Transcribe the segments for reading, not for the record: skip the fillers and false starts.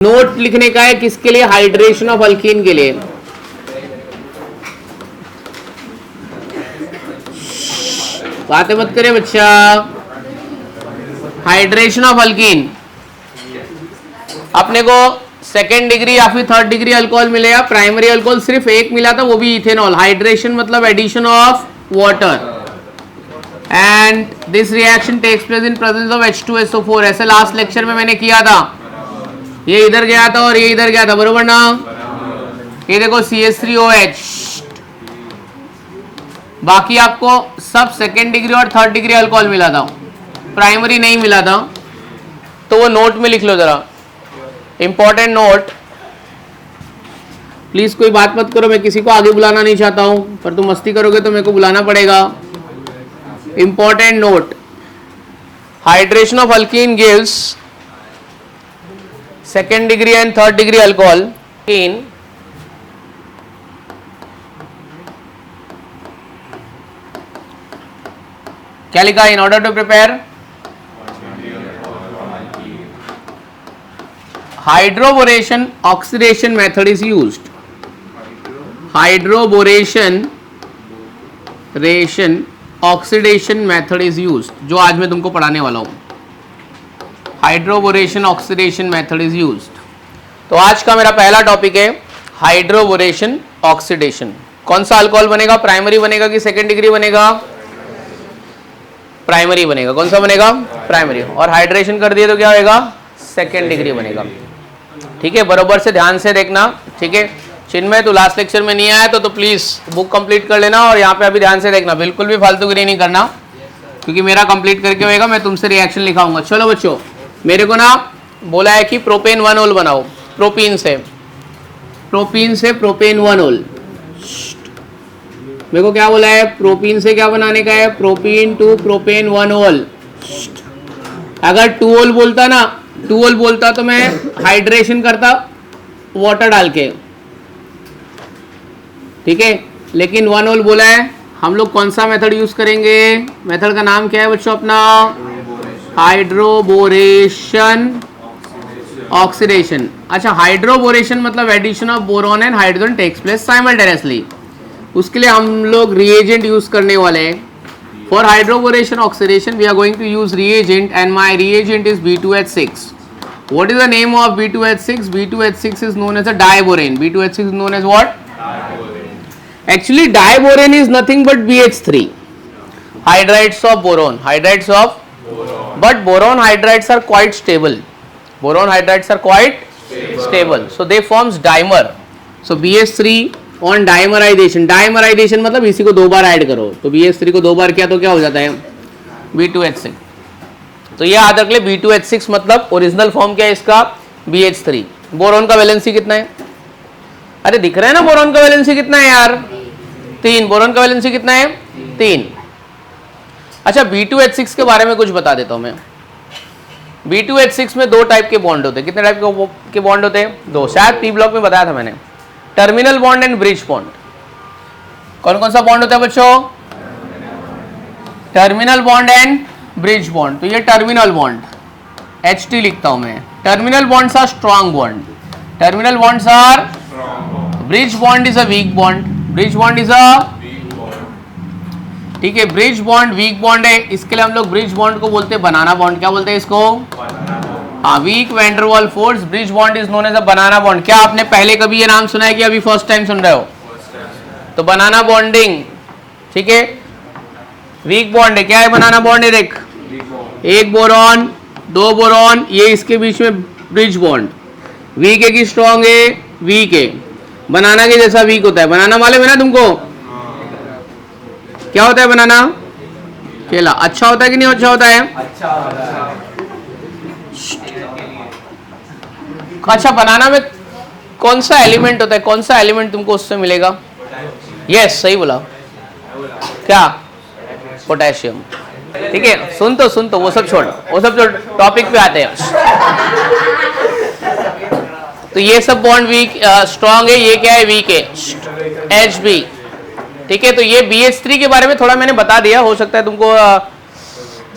Note लिखने का है किसके लिए? हाइड्रेशन ऑफ अल्कीन के लिए। बातें मत करे बच्चा। हाइड्रेशन ऑफ अल्कीन अपने को सेकेंड डिग्री या फिर थर्ड डिग्री अल्कोहल मिलेगा। प्राइमरी अल्कोहल सिर्फ एक मिला था, वो भी इथेनॉल। हाइड्रेशन मतलब addition of water and this reaction takes place in presence of H2SO4। ऐसे लास्ट लेक्चर में मैंने किया था। ये इधर गया था और ये इधर गया था, बरोबर ना? ये देखो CH3OH। बाकी आपको सब सेकेंड डिग्री और थर्ड डिग्री अल्कोहल मिला था, प्राइमरी नहीं मिला था। तो वो नोट में लिख लो जरा, इंपॉर्टेंट नोट। प्लीज कोई बात मत करो, मैं किसी को आगे बुलाना नहीं चाहता हूं, पर तुम मस्ती करोगे तो मेरे को बुलाना पड़ेगा। Important note, hydration of alkene gives second degree and third degree alcohol in क्या लिखा? In order to prepare hydroboration oxidation method is used. Hydroboration oxidation method is used, जो आज मैं तुमको पढ़ाने वाला हूं। Hydroboration oxidation method is used. तो आज का मेरा पहला टॉपिक है हाइड्रोबोरेशन ऑक्सीडेशन। कौन सा अल्कोहल बनेगा? प्राइमरी बनेगा कि सेकेंड डिग्री बनेगा? प्राइमरी बनेगा। कौन सा बनेगा? प्राइमरी। और हाइड्रेशन कर दिए तो क्या होगा? सेकेंड डिग्री बनेगा। ठीक है, बराबर से ध्यान से देखना। ठीक है चिन्मय, तो लास्ट लेक्चर में नहीं आया तो प्लीज बुक कंप्लीट कर लेना और यहाँ पे अभी ध्यान से देखना, बिल्कुल भी फालतूगिरी नहीं करना, क्योंकि मेरा कंप्लीट करके होएगा, मैं तुमसे रिएक्शन लिखाऊंगा। चलो बच्चों, मेरे को ना बोला है कि प्रोपेन 1 ओल बनाओ। प्रोपीन से प्रोपेन 1 ओल। मेरे को क्या बोला है? प्रोपीन से क्या बनाने का है? प्रोपीन टू प्रोपेन 1 ओल। अगर 2 ओल बोलता ना, 2 ओल बोलता तो मैं हाइड्रेशन करता वाटर डाल के, ठीक है, लेकिन 1 ओल बोला है। हम लोग कौन सा मेथड यूज करेंगे? मेथड का नाम क्या है बच्चों अपना? Hydroboration oxidation. अच्छा, हाइड्रोबोरेशन मतलब addition of boron and hydrogen takes place simultaneously. उसके लिए हम लोग रिएजेंट यूज करने वाले हैं। For hydroboration oxidation we are going to use reagent and my reagent is B2H6. What is the name of B2H6? B2H6 is known as a diborane. B2H6 is known as what? Actually diborane is nothing but BH3, hydrides of boron, but boron hydrides are quite stable. So they forms dimer. So BH3 on dimerization. Dimerization मतलब इसी को 2 बार add करो, तो BH3 को 2 बार किया तो क्या हो जाता है? B2H6। तो ये याद रख ले, B2H6 मतलब ओरिजिनल फॉर्म क्या है इसका? BH3। बोरॉन का वैलेंसी कितना है? अरे दिख रहा है ना बोरॉन का वैलेंसी कितना है यार? 3। बोरॉन का वैलेंसी कितना है? 3। अच्छा, B2H6 के बारे में कुछ बता देता हूं मैं। B2H6 में 2 टाइप के बॉन्ड होते हैं। कितने टाइप के बॉन्ड होते हैं? 2। शायद P ब्लॉक में बताया था मैंने। Terminal bond and bridge bond. कौन कौन सा बॉन्ड होता है बच्चों? Terminal bond and bridge bond. तो ये टर्मिनल बॉन्ड HT लिखता हूं मैं। Terminal bonds are strong bond. Terminal bonds are. Bridge bond is a weak bond. Bridge bond is a, ठीक है, ब्रिज बॉन्ड वीक बॉन्ड है। इसके लिए हम लोग ब्रिज बॉन्ड को बोलते हैं बनाना बॉन्ड। क्या बोलते हैं इसको? हाँ, week van der Waals force. Bridge bond is known as a banana bond. क्या आपने पहले कभी ये नाम सुना है कि अभी फर्स्ट टाइम सुन रहे हो? तो बनाना बॉन्डिंग, ठीक है, वीक बॉन्ड है। क्या है बनाना बॉन्ड है? देख, 1 बोरॉन 2 बोरॉन, ये इसके बीच में ब्रिज बॉन्ड। वीक है कि स्ट्रॉन्ग है? वीक है। बनाना के जैसा वीक होता है। बनाना मालूम है ना तुमको? क्या होता है बनाना? केला। अच्छा होता है कि नहीं अच्छा होता है? अच्छा, बनाना में कौन सा एलिमेंट होता है? कौन सा एलिमेंट तुमको उससे मिलेगा? यस, सही बोला। क्या? पोटेशियम। ठीक है, सुन तो वो सब छोड़, टॉपिक पे आते हैं। तो ये सब बॉन्ड वीक स्ट्रॉन्ग है, ये क्या है? वीक है, HB। ठीक है, तो ये BH3 के बारे में थोड़ा मैंने बता दिया, हो सकता है तुमको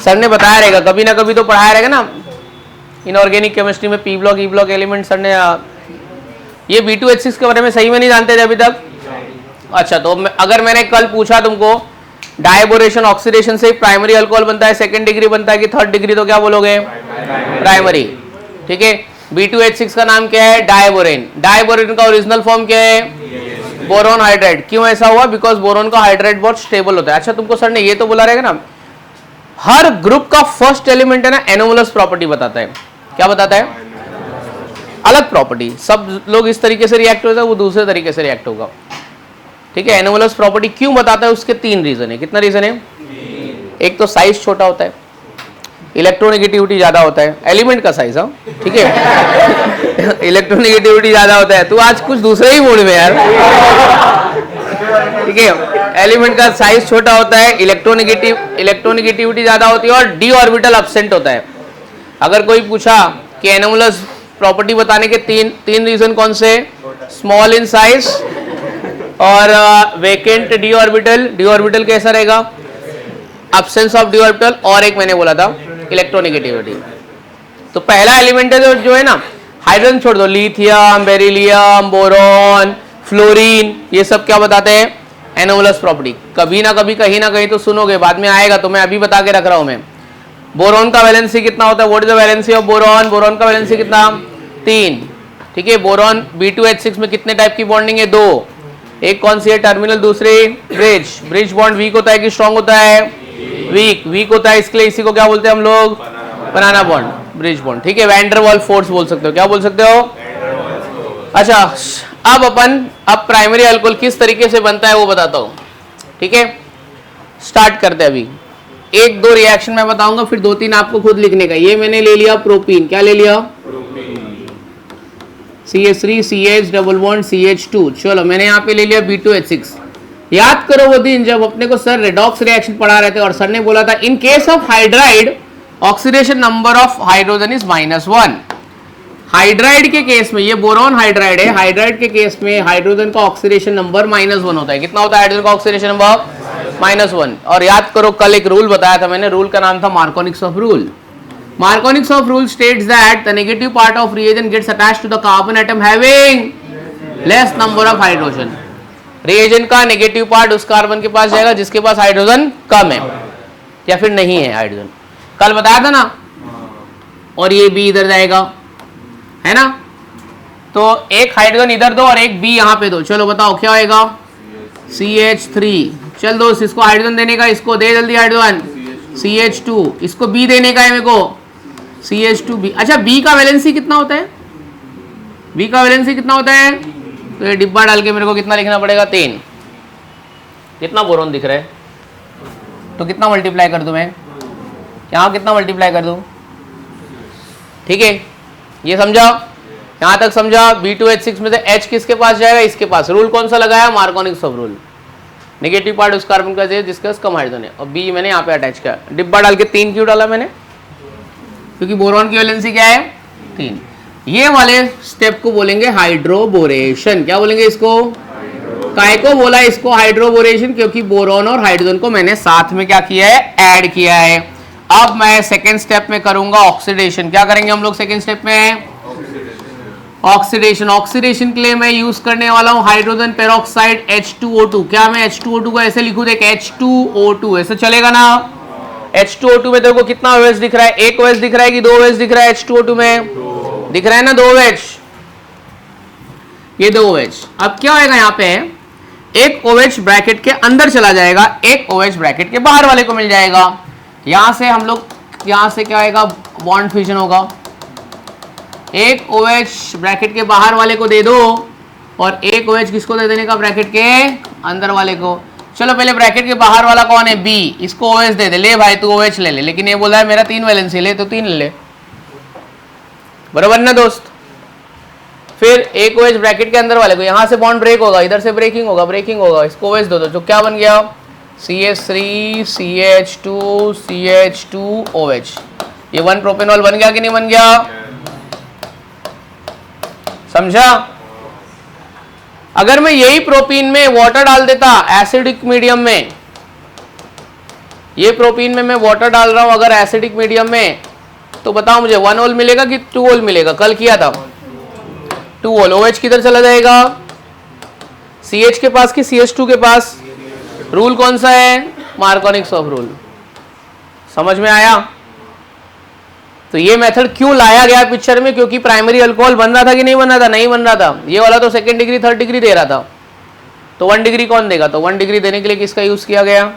सर ने बताया रहेगा, कभी ना कभी तो पढ़ाया रहेगा ना। इनऑर्गेनिक केमिस्ट्री में P block E block element sir ने ये B2H6 के बारे में सही में नहीं जानते थे अभी तक? अच्छा, तो अगर मैंने कल पूछा तुमको डायबोरेशन ऑक्सीडेशन से प्राइमरी अल्कोहल बनता है, सेकंड डिग्री बनता है कि थर्ड डिग्री, तो क्या बोलोगे? प्राइमरी। ठीक है, B2H6 का नाम क्या है? डायबोरेन। डायबोरेन का ओरिजिनल फॉर्म क्या है? Boron hydride. क्यों ऐसा हुआ? बिकॉज बोरोन का हाइड्राइड बहुत स्टेबल होता है। अच्छा, तुमको सर ने ये तो बोला रहेगा ना, हर ग्रुप का फर्स्ट एलिमेंट है ना एनोमलस प्रॉपर्टी बताता है। क्या बताता है? अलग प्रॉपर्टी। सब लोग इस तरीके से रिएक्ट होता है, वो दूसरे तरीके से रिएक्ट होगा। ठीक है, एनोमलस प्रॉपर्टी क्यों बताता है? उसके 3 रीजन है। कितना रीजन है? एक तो साइज छोटा होता है, इलेक्ट्रोनेगेटिविटी ज्यादा होता है, एलिमेंट का साइज। हाँ, ठीक है इलेक्ट्रोनेगेटिविटी ज्यादा होता है। तू आज कुछ दूसरे ही मूड में यार। ठीक है, एलिमेंट का साइज छोटा होता है, इलेक्ट्रोनेगेटिविटी ज्यादा होती है और डी ऑर्बिटल एब्सेंट होता है। अगर कोई पूछा कि एनोमलस प्रॉपर्टी बताने के तीन रीजन कौन से? स्मॉल इन साइज और vacant D orbital. D orbital कैसा रहेगा? Absence of D orbital. और एक मैंने बोला था इलेक्ट्रोनेगेटिविटी। तो पहला एलिमेंट है जो है ना, हाइड्रोजन छोड़ दो, लिथियम, बेरिलियम, बोरॉन, फ्लोरीन, ये सब क्या बताते हैं? Anomalous property. कभी ना कभी कहीं ना कहीं तो सुनोगे, बाद में आएगा, तो मैं अभी बता के रख रहा हूं मैं। बोरॉन का वैलेंसी कितना होता है? What is the valency of boron? Boron का वैलेंसी कितना? 3। ठीक है, बोरॉन B2H6 में कितने टाइप की बॉन्डिंग है? 2। एक कौन सी है? टर्मिनल, दूसरी ब्रिज। ब्रिज बॉन्ड वीक होता है कि स्ट्रॉन्ग होता है? वीक होता है, इसके लिए इसी को क्या बोलते हैं हम लोग? बनाना बॉन्ड, ब्रिज बॉन्ड। ठीक है, वैन डर वाल्स फोर्स बोल सकते हो। क्या बोल सकते हो? अच्छा, अब प्राइमरी अल्कोहल किस तरीके से बनता है वो बताता हूं। ठीक है, स्टार्ट करते हैं। अभी 1-2 रिएक्शन मैं बताऊंगा, फिर 2-3 आपको खुद लिखने का। ये मैंने ले लिया प्रोपीन। क्या ले लिया? CH3 CH double bond CH2। चलो, मैंने यहाँ पे ले लिया B2H6। याद करो वो दिन जब अपने को सर रेडॉक्स रिएक्शन पढ़ा रहे थे और सर ने बोला था in case of hydride oxidation number of hydrogen is -1। Hydride के केस में, ये बोरॉन हाइड्राइड है, हाइड्राइड के केस में हाइड्रोजन का ऑक्सीडेशन नंबर -1 होता है। कितना होता है हाइड्रोजन का ऑक्सीडेशन नंबर? -1। और याद करो, कल एक रूल बताया था मैंने, रूल का नाम था मार्कोनिक्स of rule. Marconics of rule states that the negative part of reagent gets attached to the carbon atom having less number of hydrogen. reagent का नेगेटिव पार्ट उस कार्बन के पास जाएगा जिसके पास हाइड्रोजन कम है या फिर नहीं है हाइड्रोजन। कल बताया था ना। और ये बी इधर जाएगा, है ना? तो एक हाइड्रोजन इधर दो और एक बी यहाँ पे दो। चलो बताओ क्या होएगा? CH3। चल दोस्त, इसको हाइड्रोजन देने का, इसको दे जल्दी हाइड्रोजन। CH2, इसको बी देने का है मेरे को, CH2B। अच्छा, बी का वैलेंसी कितना होता है? बी का वैलेंसी कितना होता है? तो ये डिब्बा डाल के मेरे को कितना लिखना पड़ेगा? 3। कितना बोरॉन दिख रहा है? तो कितना मल्टीप्लाई कर दूं मैं? यहाँ कितना मल्टीप्लाई कर दूं? ठीक है, ये समझा? यहाँ तक समझा? B2H6 में से H किसके पास जाएगा? इसके पास। रूल कौन सा लगाया? मार्कोनिक्स ऑफ रूल। नेगेटिव पार्ट उस कार्बन का जिसके पास कम हाइड्रोजन है। और बी मैंने यहाँ पे अटैच किया। डिब्बा डाल के 3 क्यों डाला मैंने? क्योंकि बोरॉन की वैलेंसी क्या है? 3। ये वाले स्टेप को बोलेंगे हाइड्रोबोरेशन। क्या बोलेंगे इसको? काय को बोला इसको हाइड्रोबोरेशन? क्योंकि बोरॉन और हाइड्रोजन को मैंने साथ में क्या किया है? ऐड किया है। अब मैं सेकेंड स्टेप में करूंगा ऑक्सीडेशन। क्या करेंगे हम लोग सेकेंड स्टेप में? ऑक्सीडेशन। ऑक्सीडेशन के लिए मैं यूज करने वाला हूं हाइड्रोजन पेरोक्साइड H2O2। क्या मैं H2O2 को ऐसे लिखूं? देख, H2O2 ऐसे चलेगा ना? H2O2 में देखो कितना OH दिख रहा है? एक OH दिख रहा है कि 2 OH दिख रहा है? H2O2 में दिख रहा है ना 2 OH, ये 2 OH। अब क्या होगा? यहाँ पे एक OH ब्रैकेट के अंदर चला जाएगा, एक OH ब्रैकेट के बाहर वाले को मिल जाएगा। यहां से हम लोग, यहां से क्या आएगा? बॉन्ड फ्यूजन होगा। एक OH ब्रैकेट के बाहर वाले को दे दो और एक OH किसको दे देने का? ब्रैकेट के अंदर वाले को। चलो पहले ब्रैकेट के बाहर वाला कौन है? B। इसको OH दे दे। ले भाई तू OH ले ले, लेकिन ये बोला है मेरा 3 वैलेंसी, ले तो 3 ले, बराबर ना दोस्त? फिर एक OH ब्रैकेट के अंदर वाले को, यहां से बॉन्ड ब्रेक होगा, इधर से ब्रेकिंग होगा, इसको OH दो दो। जो क्या बन गया? CH3 CH2 CH2 OH। ये 1 प्रोपेनॉल बन गया कि नहीं बन गया? समझा? अगर मैं यही प्रोपीन में वाटर डाल देता एसिडिक मीडियम में, ये प्रोपीन में मैं वाटर डाल रहा हूं अगर एसिडिक मीडियम में, तो बताओ मुझे 1 होल मिलेगा कि 2 होल मिलेगा? कल किया था 2 होल। OH किधर चला जाएगा? CH के पास कि CH2 के पास? रूल कौन सा है? मार्कोनिक्स ऑफ रूल। समझ में आया? तो ये मेथड क्यों लाया गया पिक्चर में? क्योंकि प्राइमरी अल्कोहल बन रहा था कि नहीं बन रहा था? नहीं बन रहा था। ये वाला तो सेकंड डिग्री थर्ड डिग्री दे रहा था, तो 1 डिग्री कौन देगा? तो 1 डिग्री देने के लिए किसका यूज किया गया?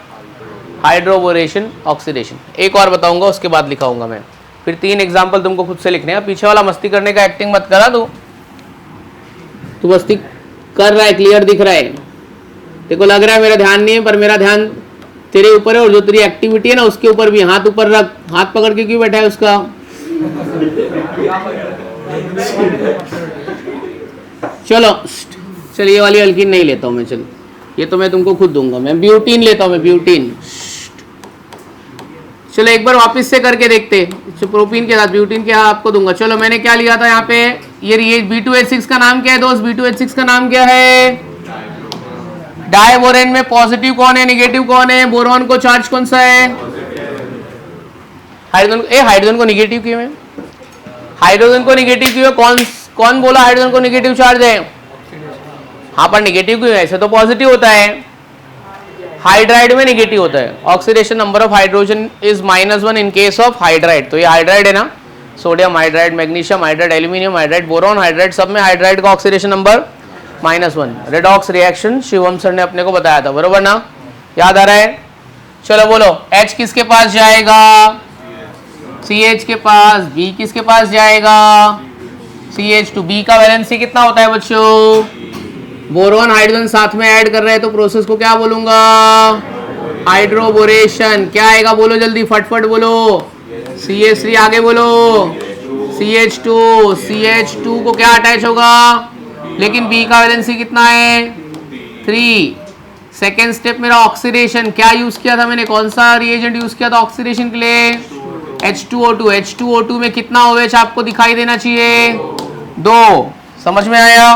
Hydroboration oxidation. एक और बताऊंगा, उसके बाद लिखाऊंगा मैं। फिर 3 एग्जाम्पल तुमको खुद से लिखने हैं। पीछे वाला मस्ती करने का एक्टिंग मत करा तू मस्ती कर रहा है, क्लियर दिख रहा है, देखो लग रहा है मेरा ध्यान नहीं है, पर मेरा ध्यान तेरे ऊपर है, और जो तेरी एक्टिविटी है ना उसके ऊपर भी। हाथ ऊपर रख, हाथ पकड़ के क्यों बैठा है उसका? चलो चलिए, ये वाली अल्कीन नहीं लेता हूं मैं, चलो ये तो मैं तुमको खुद दूंगा, मैं ब्यूटीन लेता हूं, मैं ब्यूटीन। चलो एक बार वापस से करके देखते, प्रोपीन के साथ ब्यूटीन के आपको दूंगा। चलो मैंने क्या लिया था यहाँ पे, ये B2H6 का नाम क्या है दोस्त? B2H6 का नाम क्या है? डाइबोरेन में पॉजिटिव कौन है, नेगेटिव कौन है? बोरॉन को चार्ज कौन सा है? हाइड्रोजन को नेगेटिव क्यों है? हाइड्रोजन को नेगेटिव क्यों है? कौन बोला हाइड्रोजन को नेगेटिव चार्ज है? हाँ पर नेगेटिव क्यों है? ऐसे तो पॉजिटिव होता है। हाइड्राइड में नेगेटिव होता है। Oxidation number of hydrogen is -1 in case of hydride. तो ये हाइड्राइड है ना, sodium hydride, magnesium hydride, aluminium hydride, boron hydride, सब में हाइड्राइड का oxidation number -1। Redox reaction Shivam sir ने अपने को बताया था, बरोबर ना? याद आ रहा है? चलो बोलो, H किसके पास जाएगा? CH के पास। B किसके पास जाएगा? CH2। B का वैलेंसी कितना होता है बच्चों? बोरॉन हाइड्रोजन साथ में ऐड कर रहे हैं तो प्रोसेस को क्या बोलूंगा? हाइड्रोबोरेशन। क्या आएगा बोलो जल्दी, फटफट बोलो। CH3 आगे बोलो। CH2। CH2 को क्या अटैच होगा? लेकिन B का वैलेंसी कितना है? 3। सेकेंड स्टेप मेरा ऑक्सीडेशन। क्या यूज किया था मैंने? कौन सा रिएजेंट यूज किया था ऑक्सीडेशन के लिए? H2O2। H2O2 में कितना OH आपको दिखाई देना चाहिए? 2। समझ में आया?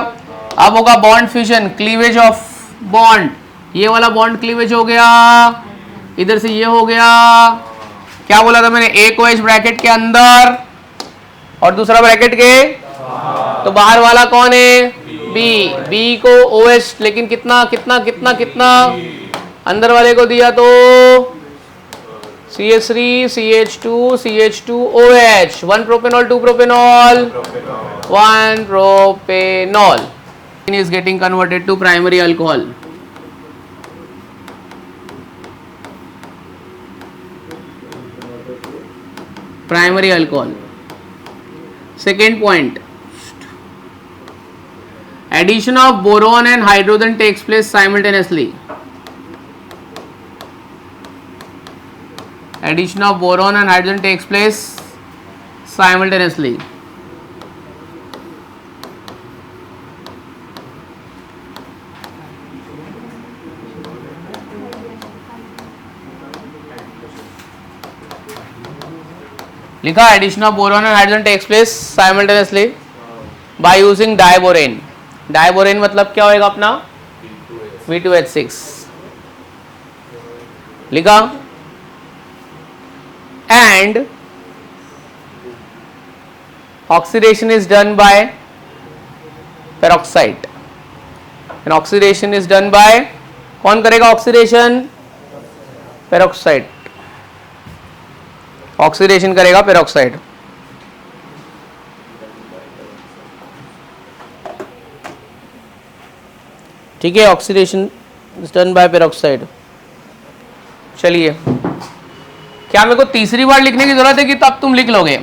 अब होगा bond fission, cleavage of bond. ये वाला बॉन्ड क्लीवेज हो गया, इधर से ये हो गया। क्या बोला था मैंने? एक OH ब्रैकेट के अंदर और दूसरा ब्रैकेट के, तो बाहर वाला कौन है? B को OH, लेकिन कितना कितना कितना कितना अंदर वाले को दिया तो CH3 CH2 CH2OH। 1 propanol 2 propanol 1 propanol is getting converted to primary alcohol. Primary alcohol. Second point, addition of boron and hydrogen takes place simultaneously. Addition of boron and hydrogen takes place simultaneously. लिखा addition of boron and hydrogen takes place simultaneously by using diborane. Diborane मतलब क्या होएगा अपना? B2H6 लिखा। And oxidation is done by peroxide. And oxidation is done by, कौन करेगा oxidation? Peroxide. Oxidation करेगा peroxide. ठीक है, oxidation is done by peroxide. चलिए, क्या मेरे को तीसरी बार लिखने की जरूरत है कि तब तुम लिख लोगे?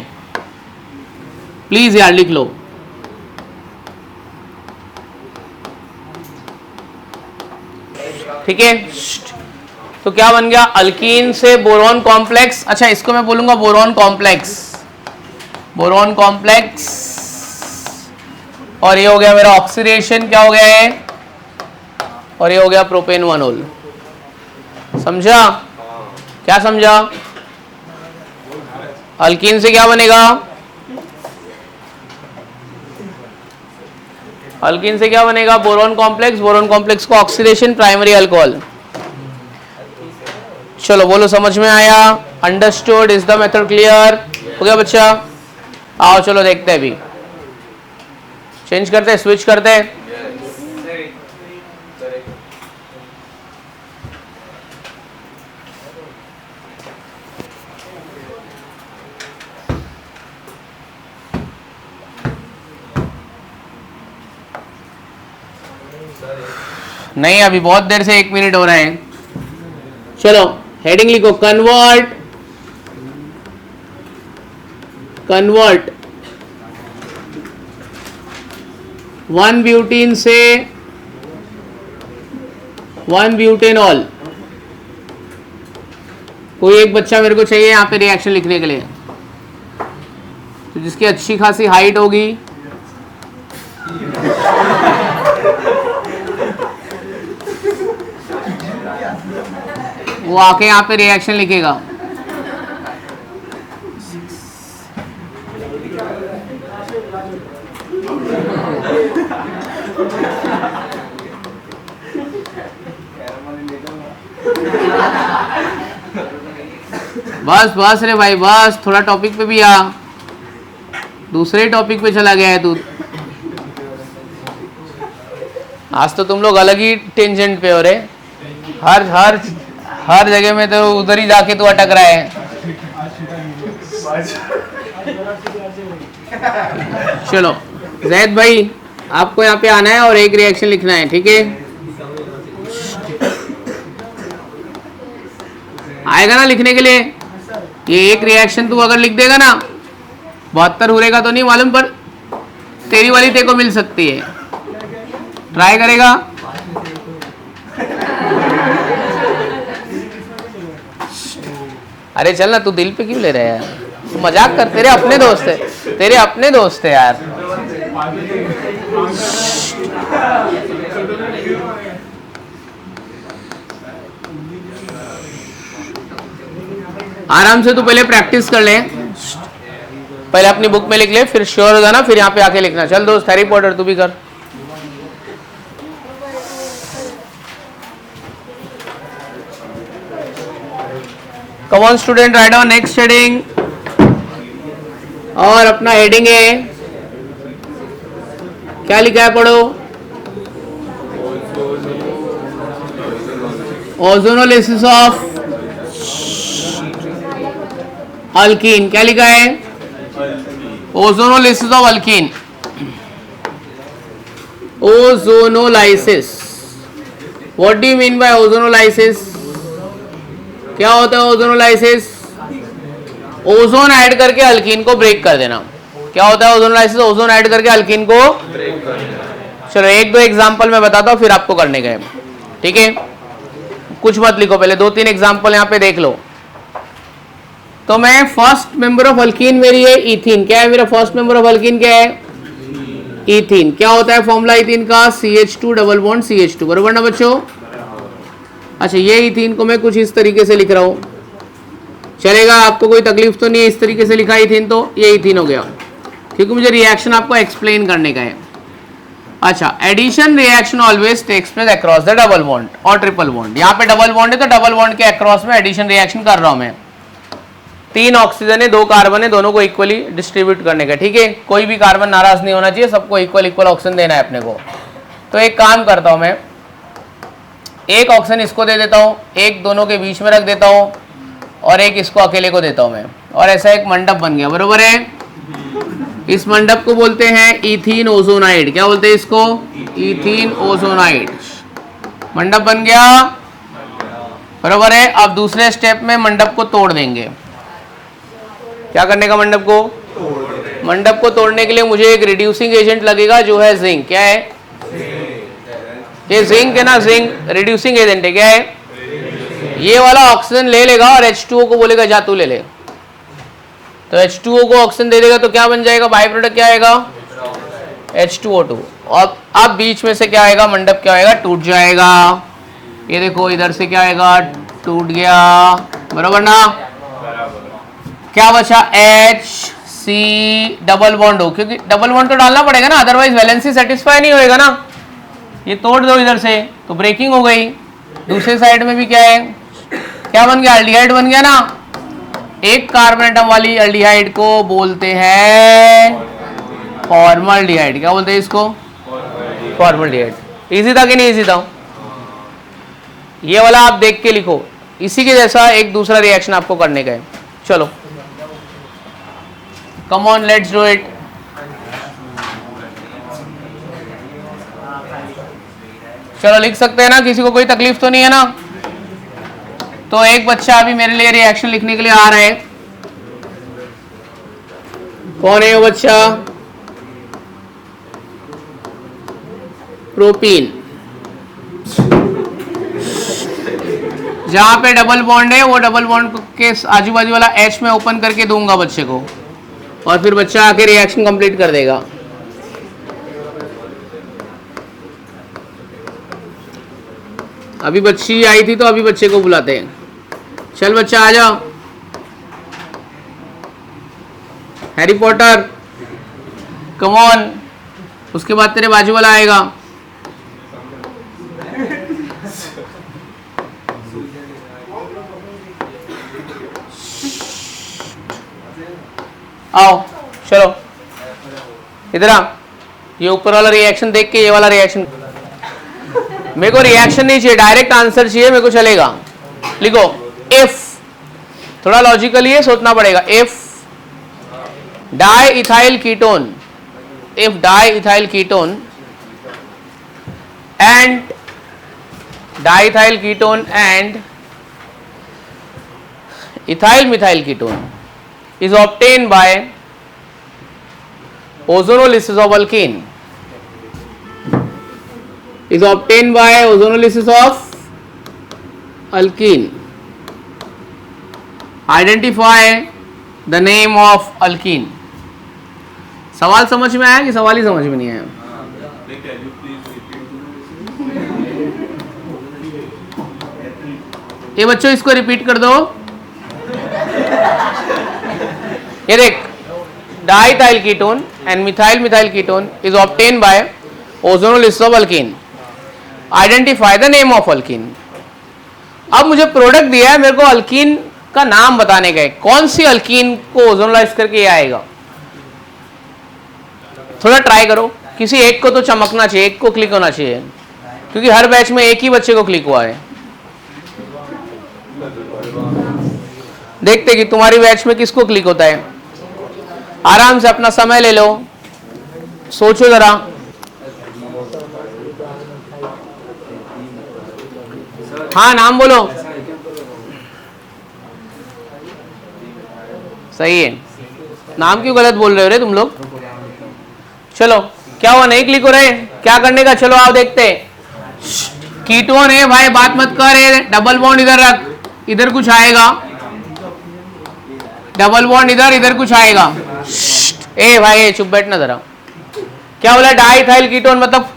प्लीज यार लिख लो। ठीक है, तो क्या बन गया? अल्कीन से बोरॉन कॉम्प्लेक्स। अच्छा, इसको मैं बोलूंगा बोरॉन कॉम्प्लेक्स, बोरॉन कॉम्प्लेक्स। और ये हो गया मेरा ऑक्सीडेशन, क्या हो गया है? और ये हो गया प्रोपेन 1 होल। समझा? क्या समझा? अल्कीन से क्या बनेगा? अल्कीन से क्या बनेगा? Boron complex. बोरॉन कॉम्प्लेक्स को ऑक्सीडेशन, प्राइमरी अल्कोहल। चलो बोलो, समझ में आया? Understood? Is the method clear? हो गया बच्चा? आओ चलो देखते हैं अभी, चेंज करते हैं, स्विच करते हैं। नहीं अभी बहुत देर से 1 मिनट हो रहे हैं। चलो हेडिंग लिखो, कन्वर्ट 1 ब्यूटीन से 1 ब्यूटेनॉल। कोई एक बच्चा मेरे को चाहिए यहाँ पे रिएक्शन लिखने के लिए, तो जिसकी अच्छी खासी हाइट होगी। वो आके यहाँ पे रिएक्शन लिखेगा। बस बस रे भाई बस, थोड़ा टॉपिक पे भी आ, दूसरे टॉपिक पे चला गया है तू। आज तो तुम लोग अलग ही टेंजेंट पे हो रे, हर जगह में तो उधर ही जाके तू अटक रहा है। चलो जैद भाई आपको यहाँ पे आना है और एक रिएक्शन लिखना है, ठीक है? आएगा ना लिखने के लिए? ये एक रिएक्शन तू अगर लिख देगा ना, 72 हुरे का तो नहीं मालूम, पर तेरी वाली तेरे को मिल सकती है। ट्राई करेगा? अरे चल ना, तू दिल पे क्यों ले रहा है यार? तू मजाक कर, तेरे अपने दोस्त है, तेरे अपने दोस्त है यार। आराम से तू पहले प्रैक्टिस कर ले, पहले अपनी बुक में लिख ले, फिर श्योर हो जाना, फिर यहाँ पे आके लिखना। चल दोस्त हैरी पॉटर तू भी कर। Come on student, write down next heading. और अपना हेडिंग है, क्या लिखा है पढ़ो? Ozonolysis of alkyne. क्या लिखा है? Ozonolysis of alkyne. Ozonolysis, what do you mean by ozonolysis? क्या होता है ओजोनोलाइसिस? ओजोन ऐड करके अल्कीन को ब्रेक कर देना। क्या होता है ओजोनोलाइसिस? ओजोन ऐड करके अल्कीन को ब्रेक कर देना। चलो एक दो एग्जांपल मैं बताता हूँ, फिर आपको करने का है, ठीक है? कुछ मत लिखो, पहले 2-3 एग्जांपल यहाँ पे देख लो। तो मैं फर्स्ट मेंबर ऑफ अल्कीन मेरी है इथीन। क्या है मेरा फर्स्ट मेंबर ऑफ अल्कीन? क्या है? इथीन। क्या होता है फॉर्मूला इथीन का? CH2 डबल बॉन्ड CH2, बरोबर ना बच्चों? अच्छा ये इथीन को मैं कुछ इस तरीके से लिख रहा हूँ, चलेगा? आपको कोई तकलीफ तो नहीं है इस तरीके से लिखा इथीन? तो ये इथीन हो गया, क्योंकि मुझे रिएक्शन आपको एक्सप्लेन करने का है। अच्छा, addition reaction always takes place across the double bond और ट्रिपल बॉन्ड। यहाँ पे डबल बॉन्ड है तो डबल बॉन्ड के अक्रॉस में एडिशन रिएक्शन कर रहा हूँ मैं। 3 ऑक्सीजन है, 2 कार्बन है, दोनों को इक्वली डिस्ट्रीब्यूट करने का, ठीक है? कोई भी कार्बन नाराज नहीं होना चाहिए, सबको इक्वल ऑक्सीजन देना है अपने को। तो एक काम करता हूँ मैं, एक ऑक्सीजन इसको दे देता हूँ, एक दोनों के बीच में रख देता हूँ, और एक इसको अकेले को देता हूँ मैं, और ऐसा एक मंडप बन गया, बरोबर है? इस मंडप को बोलते हैं इथीन ओजोनाइड। क्या बोलते हैं इसको? Ethene ozonide. मंडप बन गया, बरोबर है? अब दूसरे स्टेप में मंडप को तोड़ देंगे। क्या करने का? मंडप को मंडप को तोड़ने के लिए मुझे एक रिड्यूसिंग एजेंट लगेगा जो है जिंक। क्या है ये? जिंक है ना, जिंक रिड्यूसिंग एजेंट है। क्या है? ये वाला ऑक्सीजन ले लेगा और H2O को बोलेगा जा तू ले ले, तो H2O को ऑक्सीजन दे देगा, तो क्या बन जाएगा? बाई प्रोडक्ट क्या आएगा? H2O2। और अब बीच में से क्या आएगा? मंडप क्या आएगा? टूट जाएगा। ये देखो इधर से क्या आएगा? टूट गया, बरोबर ना? क्या बचा? HC डबल बॉन्ड हो, क्योंकि डबल बॉन्ड तो डालना पड़ेगा ना, अदरवाइज वैलेंसी सेटिस्फाई नहीं होएगा ना। ये तोड़ दो इधर से तो ब्रेकिंग हो गई। दूसरे साइड में भी क्या है? क्या बन गया? एल्डिहाइड बन गया ना। एक कार्बन एटम वाली एल्डिहाइड को बोलते हैं फॉर्मल्डिहाइड। क्या बोलते हैं इसको? फॉर्मल्डिहाइड। इजी था कि नहीं इजी था? ये वाला आप देख के लिखो, इसी के जैसा एक दूसरा रिएक्शन आपको करने का है। चलो come on let's do it. चलो लिख सकते हैं ना, किसी को कोई तकलीफ तो नहीं है ना? तो एक बच्चा अभी मेरे लिए रिएक्शन लिखने के लिए आ रहा है। कौन है वो बच्चा? प्रोपीन। जहां पे डबल बॉन्ड है वो डबल बॉन्ड के आजू बाजू वाला H में ओपन करके दूंगा बच्चे को, और फिर बच्चा आके रिएक्शन कंप्लीट कर देगा। अभी बच्ची आई थी तो अभी बच्चे को बुलाते हैं। चल बच्चा आ जाओ। Harry Potter come on. उसके बाद तेरे बाजू वाला आएगा। आओ चलो इधर आ। ये ऊपर वाला रिएक्शन देख के ये वाला रिएक्शन, मेरे को रिएक्शन नहीं चाहिए, डायरेक्ट आंसर चाहिए मेरे को, चलेगा? लिखो इफ, थोड़ा लॉजिकली है सोचना पड़ेगा। If diethyl ketone, if diethyl ketone and diethyl ketone and ethyl methyl ketone is obtained by ozonolysis of alkene, is obtained by ozonolysis of alkene. Identify the name of alkene. सवाल समझ में आया कि सवाल ही समझ में नहीं आया? ये बच्चों इसको रिपीट कर दो। ये देख, diethyl ketone and methyl methyl ketone is obtain bye ozonolysis of alkyne. Identify the name of alkyne. अब मुझे प्रोडक्ट दिया है, मेरे को अल्कीन का नाम बताने का है। कौन सी अल्कीन को ओजोनलाइज करके ये आएगा? थोड़ा ट्राई करो, किसी एक को तो चमकना चाहिए, एक को क्लिक होना चाहिए, क्योंकि हर बैच में एक ही बच्चे को क्लिक हुआ है। देखते कि तुम्हारी बैच में किसको क्लिक होता है। आराम से अपना समय ले लो, सोचो जरा। हाँ नाम बोलो। सही है। नाम क्यों गलत बोल रहे हो रे तुम लोग? चलो क्या हुआ, नहीं क्लिक हो रहे? क्या करने का? चलो आओ देखते। कीटोन है भाई, बात मत कर। डबल बॉन्ड इधर रख, इधर कुछ आएगा। डबल बॉन्ड इधर, इधर कुछ आएगा। ए भाई चुप बैठना जरा। क्या बोला? डाइइथाइल कीटोन मतलब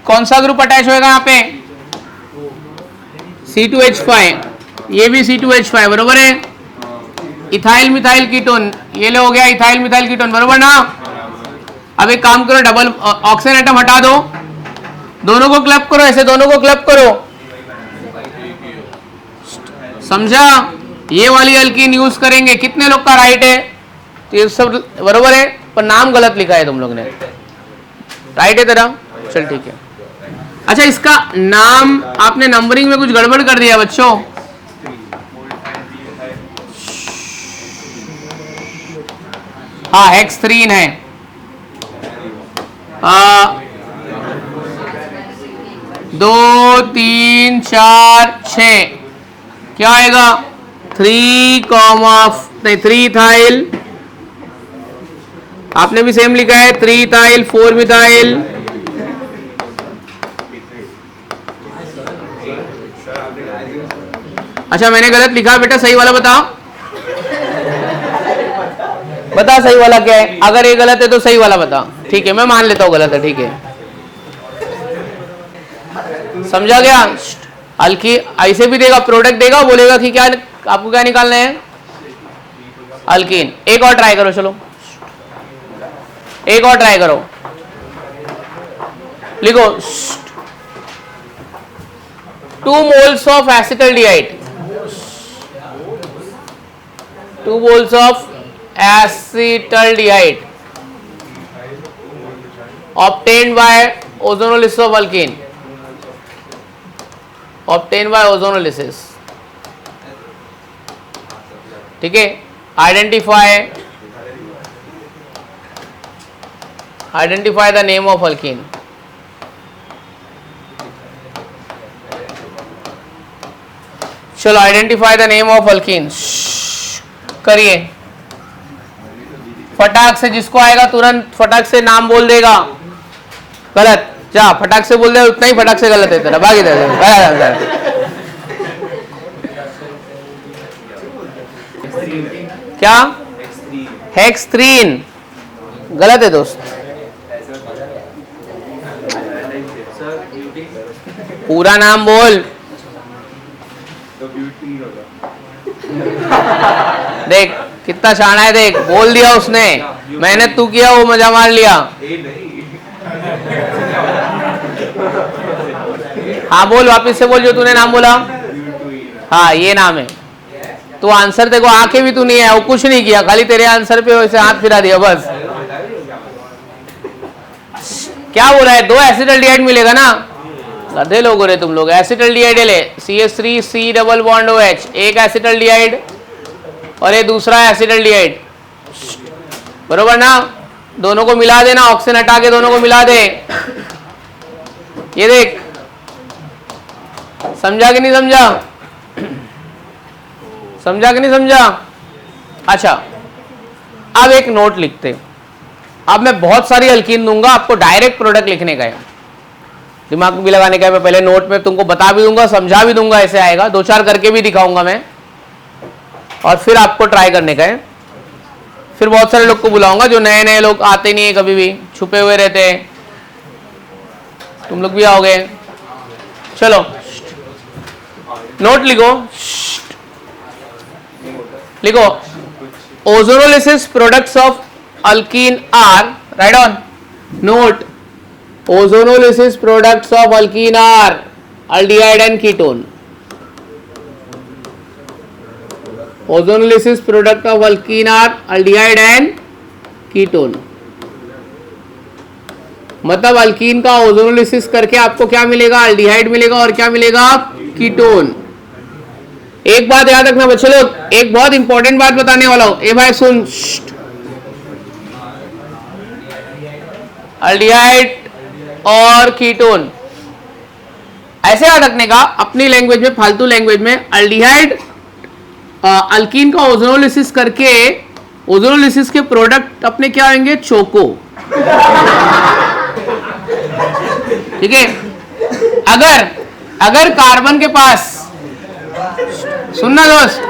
कौन सा ग्रुप अटैच होएगा यहाँ पे? C2H5। ये भी C2H5 बरोबर है। इथाइल मिथाइल कीटोन, ये ले हो गया इथाइल मिथाइल कीटोन, बरोबर ना? अब एक काम करो, डबल ऑक्सीजन एटम हटा दो, दोनों को क्लब करो, ऐसे दोनों को क्लब करो। समझा? ये वाली अल्कीन यूज करेंगे। कितने लोग का राइट है? तो ये सब बरोबर है, पर नाम गलत लिखा है तुम लोग ने। राइट है तेरा? चल ठीक है। अच्छा, इसका नाम आपने नंबरिंग में कुछ गड़बड़ कर दिया बच्चों। हाँ हेक्सथ्रीन है। 2 3 4 6 क्या आएगा? 3 इथाइल। आपने भी सेम लिखा है 3 इथाइल 4 मिथाइल। अच्छा मैंने गलत लिखा बेटा, सही वाला बताओ। बता सही वाला क्या है? अगर ये गलत है तो सही वाला बता। ठीक है मैं मान लेता हूँ गलत है, ठीक है। समझा गया? अल्की ऐसे भी देगा, प्रोडक्ट देगा, बोलेगा कि क्या आपको क्या निकालना है? अल्कीन। एक और ट्राई करो, चलो एक और ट्राई करो। लिखो 2 moles of acetaldehyde. 2 moles of acetaldehyde obtained by ozonolysis of alkene, obtained by ozonolysis. ठीक है, identify the name of alkene. चलो identify the name of alkyne करिए फटाक से, जिसको आएगा तुरंत फटाक से नाम बोल देगा। गलत, जा फटाक से बोल दे, उतना ही फटाक से गलत है तेरा, बाकी क्या हेक्सथ्रीन, गलत है दोस्त। पूरा नाम बोल। देख कितना शाना है, देख बोल दिया उसने, मेहनत तू किया, वो मजा मार लिया। हाँ बोल, वापिस से बोल जो तूने नाम बोला। हाँ ये नाम है। तू आंसर देखो, आंखें भी तू नहीं है, वो कुछ नहीं किया, खाली तेरे आंसर पे वैसे हाथ फिरा दिया बस। क्या बोला है, 2 एसिटाल्डिहाइड मिलेगा ना, गधे लोग हो रहे तुम लोग। एसिटाल्डिहाइड ले, CH3 डबल बॉन्ड OH, एक एसिटाल्डिहाइड और ये दूसरा एसिटाल्डिहाइड, बरोबर ना। दोनों को मिला देना, ऑक्सीजन हटा के दोनों को मिला दे। ये देख, समझा कि नहीं समझा, समझा कि नहीं समझा। अच्छा अब एक नोट लिखते, अब मैं बहुत सारी अल्कीन दूंगा, आपको डायरेक्ट प्रोडक्ट लिखने का है, दिमाग भी लगाने का है। मैं पहले नोट में तुमको बता भी दूंगा, समझा भी दूंगा, ऐसे आएगा, 2-4 करके भी दिखाऊंगा मैं, और फिर आपको ट्राई करने का है। फिर बहुत सारे लोग को बुलाऊंगा, जो नए नए लोग आते नहीं है, कभी भी छुपे हुए रहते हैं, तुम लोग भी आओगे। चलो नोट लिखो, लिखो, ozonolysis products of alkene are, write on note, ozonolysis products of alkene are aldehyde and ketone. Ozonolysis product of alkene are aldehyde and ketone. मतलब अल्कीन का ओजोनोलिसिस करके आपको क्या मिलेगा, अल्डिहाइड मिलेगा और क्या मिलेगा, कीटोन। एक बात याद रखना बच्चे लोग, एक बहुत इंपॉर्टेंट बात बताने वाला हूं, ए भाई सुन, अल्डिहाइड और कीटोन ऐसे याद रखने का अपनी लैंग्वेज में, फालतू लैंग्वेज में। अल्डिहाइड अल्कीन का ओजोनोलिसिस करके, ओजोनोलिसिस के प्रोडक्ट अपने क्या होंगे, चोको, ठीक है। अगर कार्बन के पास, सुनना दोस्त,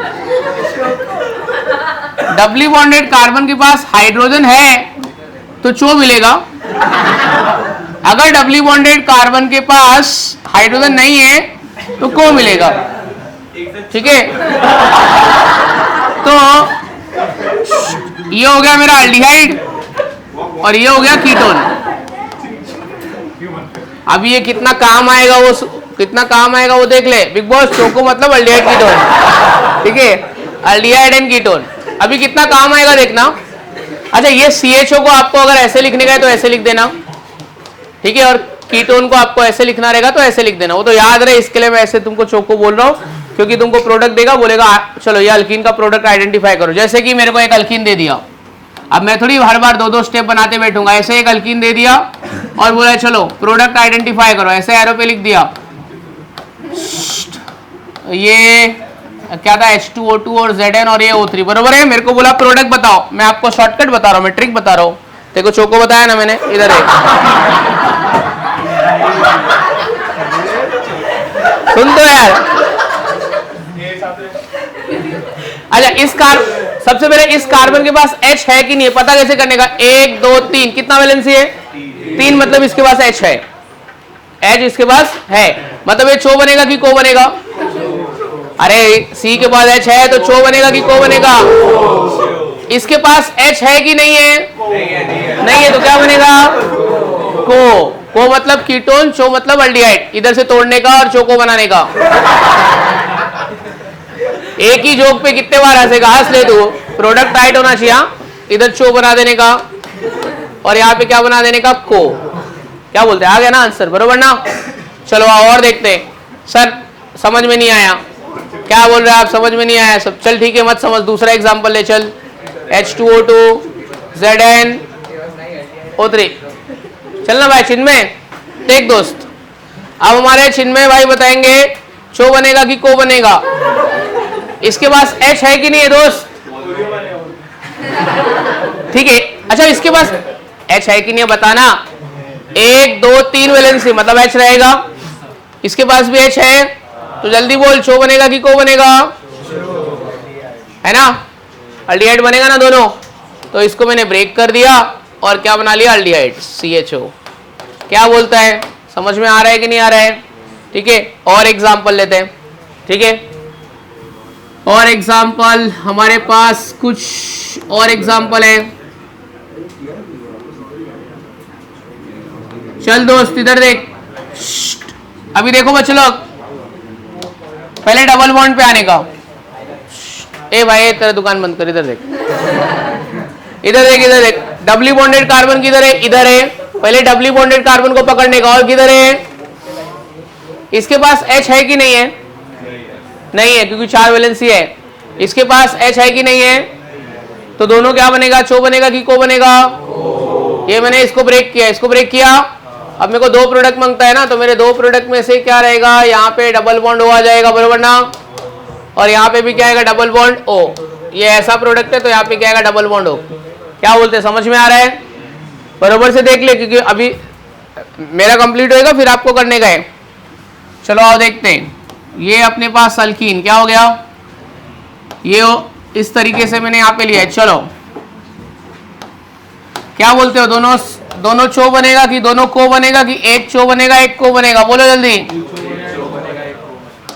डबली बॉन्डेड कार्बन के पास हाइड्रोजन है तो चो मिलेगा। अगर डबली बॉन्डेड कार्बन के पास हाइड्रोजन नहीं है तो को मिलेगा, ठीक है। तो ये हो गया मेरा अल्डिहाइड और ये हो गया कीटोन। अब ये कितना काम आएगा, वो कितना काम आएगा वो देख ले। बिग बॉस, चोको मतलब अल्डिहाइड कीटोन, ठीक है, अल्डिहाइड एंड कीटोन। अभी कितना काम आएगा देखना। अच्छा ये CHO को आपको अगर ऐसे लिखने का है तो ऐसे लिख देना, ठीक है, और कीटोन को आपको ऐसे लिखना रहेगा तो ऐसे लिख देना। वो तो याद रहे, इसके लिए मैं ऐसे तुमको चोको बोल रहा हूँ, क्योंकि तुमको प्रोडक्ट देगा, बोलेगा चलो ये अल्कीन का प्रोडक्ट आइडेंटिफाई करो। जैसे कि मेरे को एक अल्कीन दे दिया, अब मैं थोड़ी हर बार 2-2 स्टेप बनाते बैठूंगा। ऐसे एक अल्कीन दे दिया और बोला चलो प्रोडक्ट आइडेंटिफाई करो, ऐसे एरो पे लिख दिया। ये क्या था, H2O2 और Zn और ये O3, बरोबर है। मेरे को बोला प्रोडक्ट बताओ, मैं आपको शॉर्टकट बता रहा हूँ, मैं ट्रिक बता रहा हूँ। देखो चोको बताया ना मैंने, इधर है, सुन तो यार। अच्छा सबसे पहले इस कार्बन के पास H है कि नहीं है पता कैसे करने का, 1 2 3 कितना वैलेंसी है, 3, मतलब इसके पास H है, H इसके पास है, मतलब ये चो बनेगा कि को बनेगा। अरे C के पास H है तो चो बनेगा कि को बनेगा। इसके पास H है कि नहीं है, नहीं है तो क्या बनेगा, को मतलब कीटोन, चो मतलब अल्डिहाइड। इधर से तोड़ने का और चोको बनाने का। एक ही जोक पे कितने बार हंसेगा, हंस ले तू। प्रोडक्ट राइट होना चाहिए, इधर चो बना देने का और यहाँ पे क्या बना देने का, को। क्या बोलते हैं, आ गया ना आंसर, बरोबर ना। चलो और देखते हैं। सर समझ में नहीं आया, क्या बोल रहे हैं आप, समझ में नहीं आया सब, चल ठीक है मत समझ, दूसरा एग्जांपल ले चल। H2O2 ZnO3। चलना भाई चिन्मय, देख दोस्त, अब हमारे चिन्मय भाई बताएंगे चो बनेगा कि को बनेगा। इसके पास H है कि नहीं है दोस्त, ठीक है। अच्छा इसके पास H है कि नहीं है बताना, 1 2 3 वैलेंसी मतलब H रहेगा। इसके पास भी H है, तो जल्दी बोल चो बनेगा कि को बनेगा, है ना। अल्डिहाइड बनेगा ना दोनों, तो इसको मैंने ब्रेक कर दिया और क्या बना लिया, अल्डिहाइड CHO। क्या बोलता है, समझ में आ रहा है कि नहीं आ रहा है, ठीक है। और एग्जांपल लेते हैं, ठीक है। और एग्जांपल हमारे पास कुछ और एग्जांपल है। चल दोस्त इधर देख, अभी देखो बच्चे लोग, पहले डबल बॉन्ड पे आने का। ए भाई तेरा दुकान बंद कर, इधर देख, इधर देख, इधर देख। डबली बॉन्डेड कार्बन किधर है, इधर है। पहले डबली बॉन्डेड कार्बन को पकड़ने का, और किधर है, इसके पास H है कि नहीं है, नहीं है क्योंकि 4 वैलेंसी है। इसके पास H है कि नहीं है, तो दोनों क्या बनेगा, चो बनेगा कि को बनेगा। ये मैंने इसको ब्रेक किया, इसको ब्रेक किया। अब मेरे को 2 प्रोडक्ट मांगता है ना, तो मेरे 2 प्रोडक्ट में से क्या रहेगा, यहाँ पे डबल बॉन्ड O आ जाएगा, बरोबर ना। और यहाँ पे भी क्या आएगा, डबल बॉन्ड O। ये ऐसा प्रोडक्ट है तो यहाँ पे क्या आएगा, डबल बॉन्ड O। क्या बोलते हैं, समझ में आ रहा है, बरोबर से देख ले, क्योंकि अभी मेरा कंप्लीट होएगा फिर आपको करने का है। चलो आओ देखते हैं। ये अपने पास अल्कीन क्या हो गया, ये इस तरीके से मैंने यहाँ पे लिया है। चलो क्या बोलते हो, दोनों चो बनेगा कि दोनों को बनेगा, कि एक चो बनेगा एक को बनेगा, बोलो जल्दी।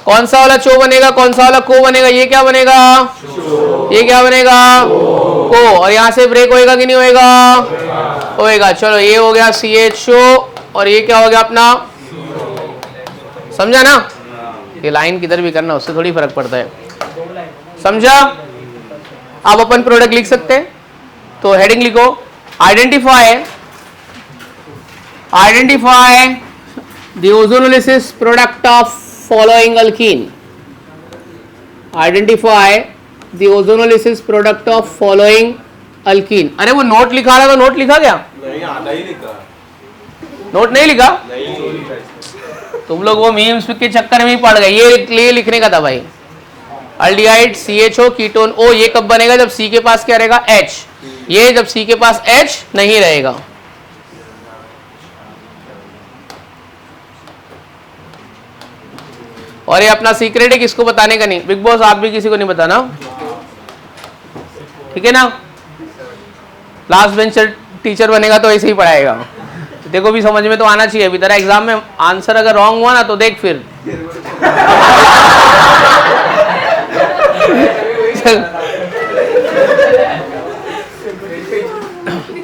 कौन सा वाला चो बनेगा, कौन सा वाला को बनेगा, ये क्या बनेगा, ये क्या बनेगा, को। और यहाँ से ब्रेक होएगा कि नहीं होएगा, होएगा। चलो ये हो गया CHO और ये क्या हो गया अपना, समझा ना। ये लाइन किधर भी करना, उससे थोड़ी फर्क पड़ता है, समझा। आप अपन प्रोडक्ट लिख सकते हैं, तो हेडिंग लिखो, identify the ozonolysis product of following alkyne. Identify the ozonolysis product of following alkyne. अरे वो नोट लिखा रहा था, नोट लिखा क्या, नहीं आधा ही लिखा, नोट नहीं लिखा, नहीं। तुम लोग वो मीम्स के चक्कर में ही पड़ गए। ये लिखने का था भाई, अल्डिहाइड CHO कीटोन O। ये कब बनेगा, जब C के पास क्या रहेगा, H। ये जब C के पास H नहीं रहेगा। और ये अपना सीक्रेट है, किसको बताने का नहीं, बिग बॉस आप भी किसी को नहीं बताना, ठीक है ना। लास्ट बेंचर टीचर बनेगा तो ऐसे ही पढ़ाएगा। देखो भी समझ में तो आना चाहिए, अभी तेरा एग्जाम में आंसर अगर रॉन्ग हुआ ना तो देख फिर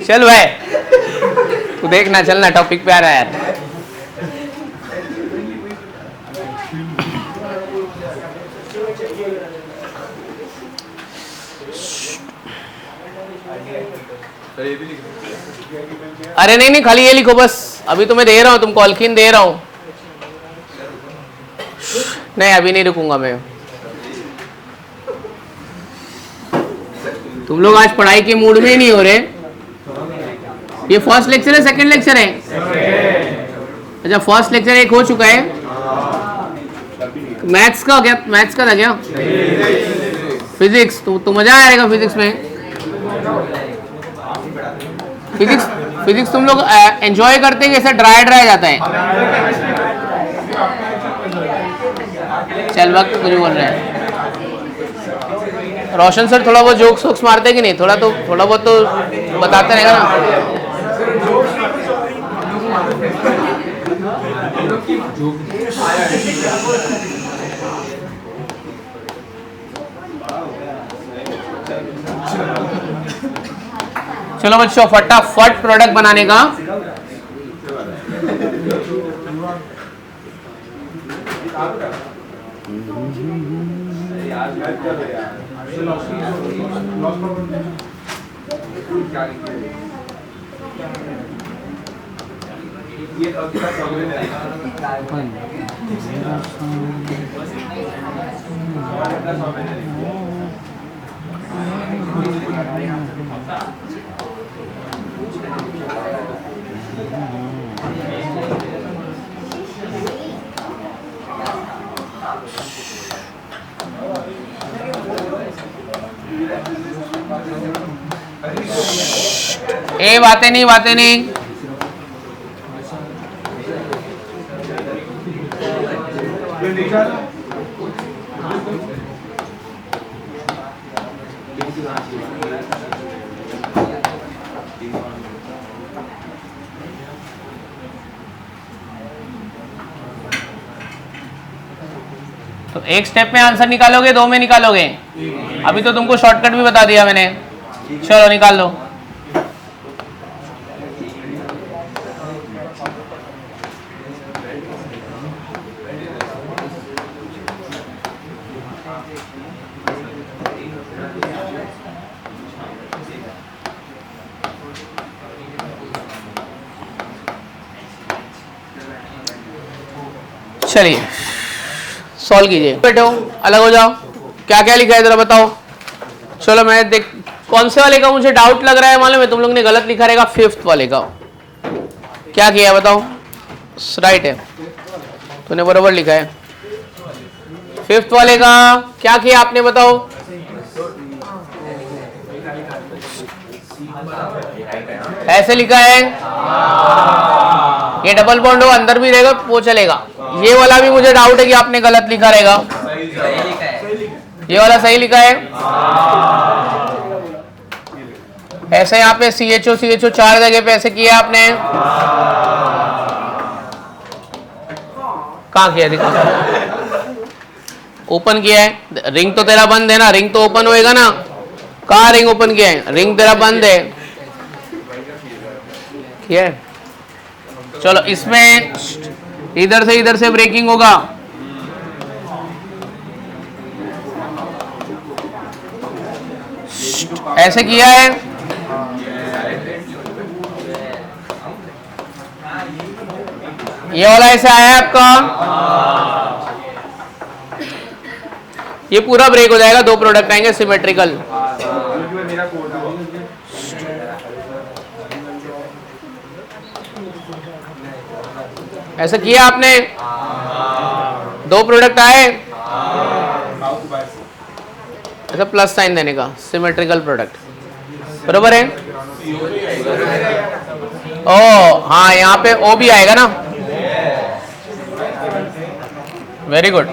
चल भाई तू देखना, चलना टॉपिक पे आ रहा है यार। अरे नहीं खाली ये लिखो बस, अभी तो मैं दे रहा हूं तुमको, अल्कीन दे रहा हूं। नहीं अभी नहीं रुकूंगा मैं। तुम लोग आज पढ़ाई के मूड में ही नहीं हो रहे। ये फर्स्ट लेक्चर है, सेकंड लेक्चर है? अच्छा फर्स्ट लेक्चर एक हो चुका है। मैथ्स का क्या, मैथ्स का था क्या? फिजिक्स तो मजा आएगा फिजिक्स में। फिजिक्स तुम लोग एंजॉय करते हैं, ऐसा ड्राई जाता है। चल वक्त कुछ बोल रहे हैं। रोशन सर थोड़ा बहुत जोक्स वोक्स मारते कि नहीं, थोड़ा बहुत तो बताते रहेगा ना। चलो बच्चों फटाफट प्रोडक्ट बनाने का। यार हेल्प कर दे यार। लॉस क्या लिखे ये अगला समझ नहीं ए बातें नहीं, बातें नहीं। तो एक स्टेप में आंसर निकालोगे, दो में निकालोगे? अभी तो तुमको शॉर्टकट भी बता दिया मैंने। चलो निकाल लो। चलिए सॉल्व कीजिए। बैठो, अलग हो जाओ। क्या क्या लिखा है जरा बताओ। चलो मैं देख, कौन से वाले का मुझे डाउट लग रहा है मालूम है? तुम लोग ने गलत लिखा रहेगा, फिफ्थ वाले का। क्या किया है बताओ? राइट है, तूने बराबर लिखा है। फिफ्थ वाले का क्या किया आपने बताओ? ऐसे लिखा है। ये डबल बॉन्ड हो, अंदर भी रहेगा वो चलेगा। ये वाला भी मुझे डाउट है कि आपने गलत लिखा रहेगा। ये वाला सही लिखा है। ऐसे यहाँ पे CHO चार जगह पे ऐसे किया आपने। कहाँ किया दिखा? ओपन किया है। रिंग तो तेरा बंद है ना, रिंग तो ओपन होएगा ना। कहाँ रिंग ओपन किया है? रिंग तेरा बंद है। किया है। चलो इसमें इधर से ब्रेकिंग होगा। ऐसे किया है। ये वाला ऐसे आया है आपका। ये पूरा ब्रेक हो जाएगा, दो प्रोडक्ट आएंगे सिमेट्रिकल। ऐसा किया आपने, दो प्रोडक्ट आए, ऐसा प्लस साइन देने का, सिमेट्रिकल प्रोडक्ट। बरोबर है? ओ हाँ, यहाँ पे ओ भी आएगा ना। Very good.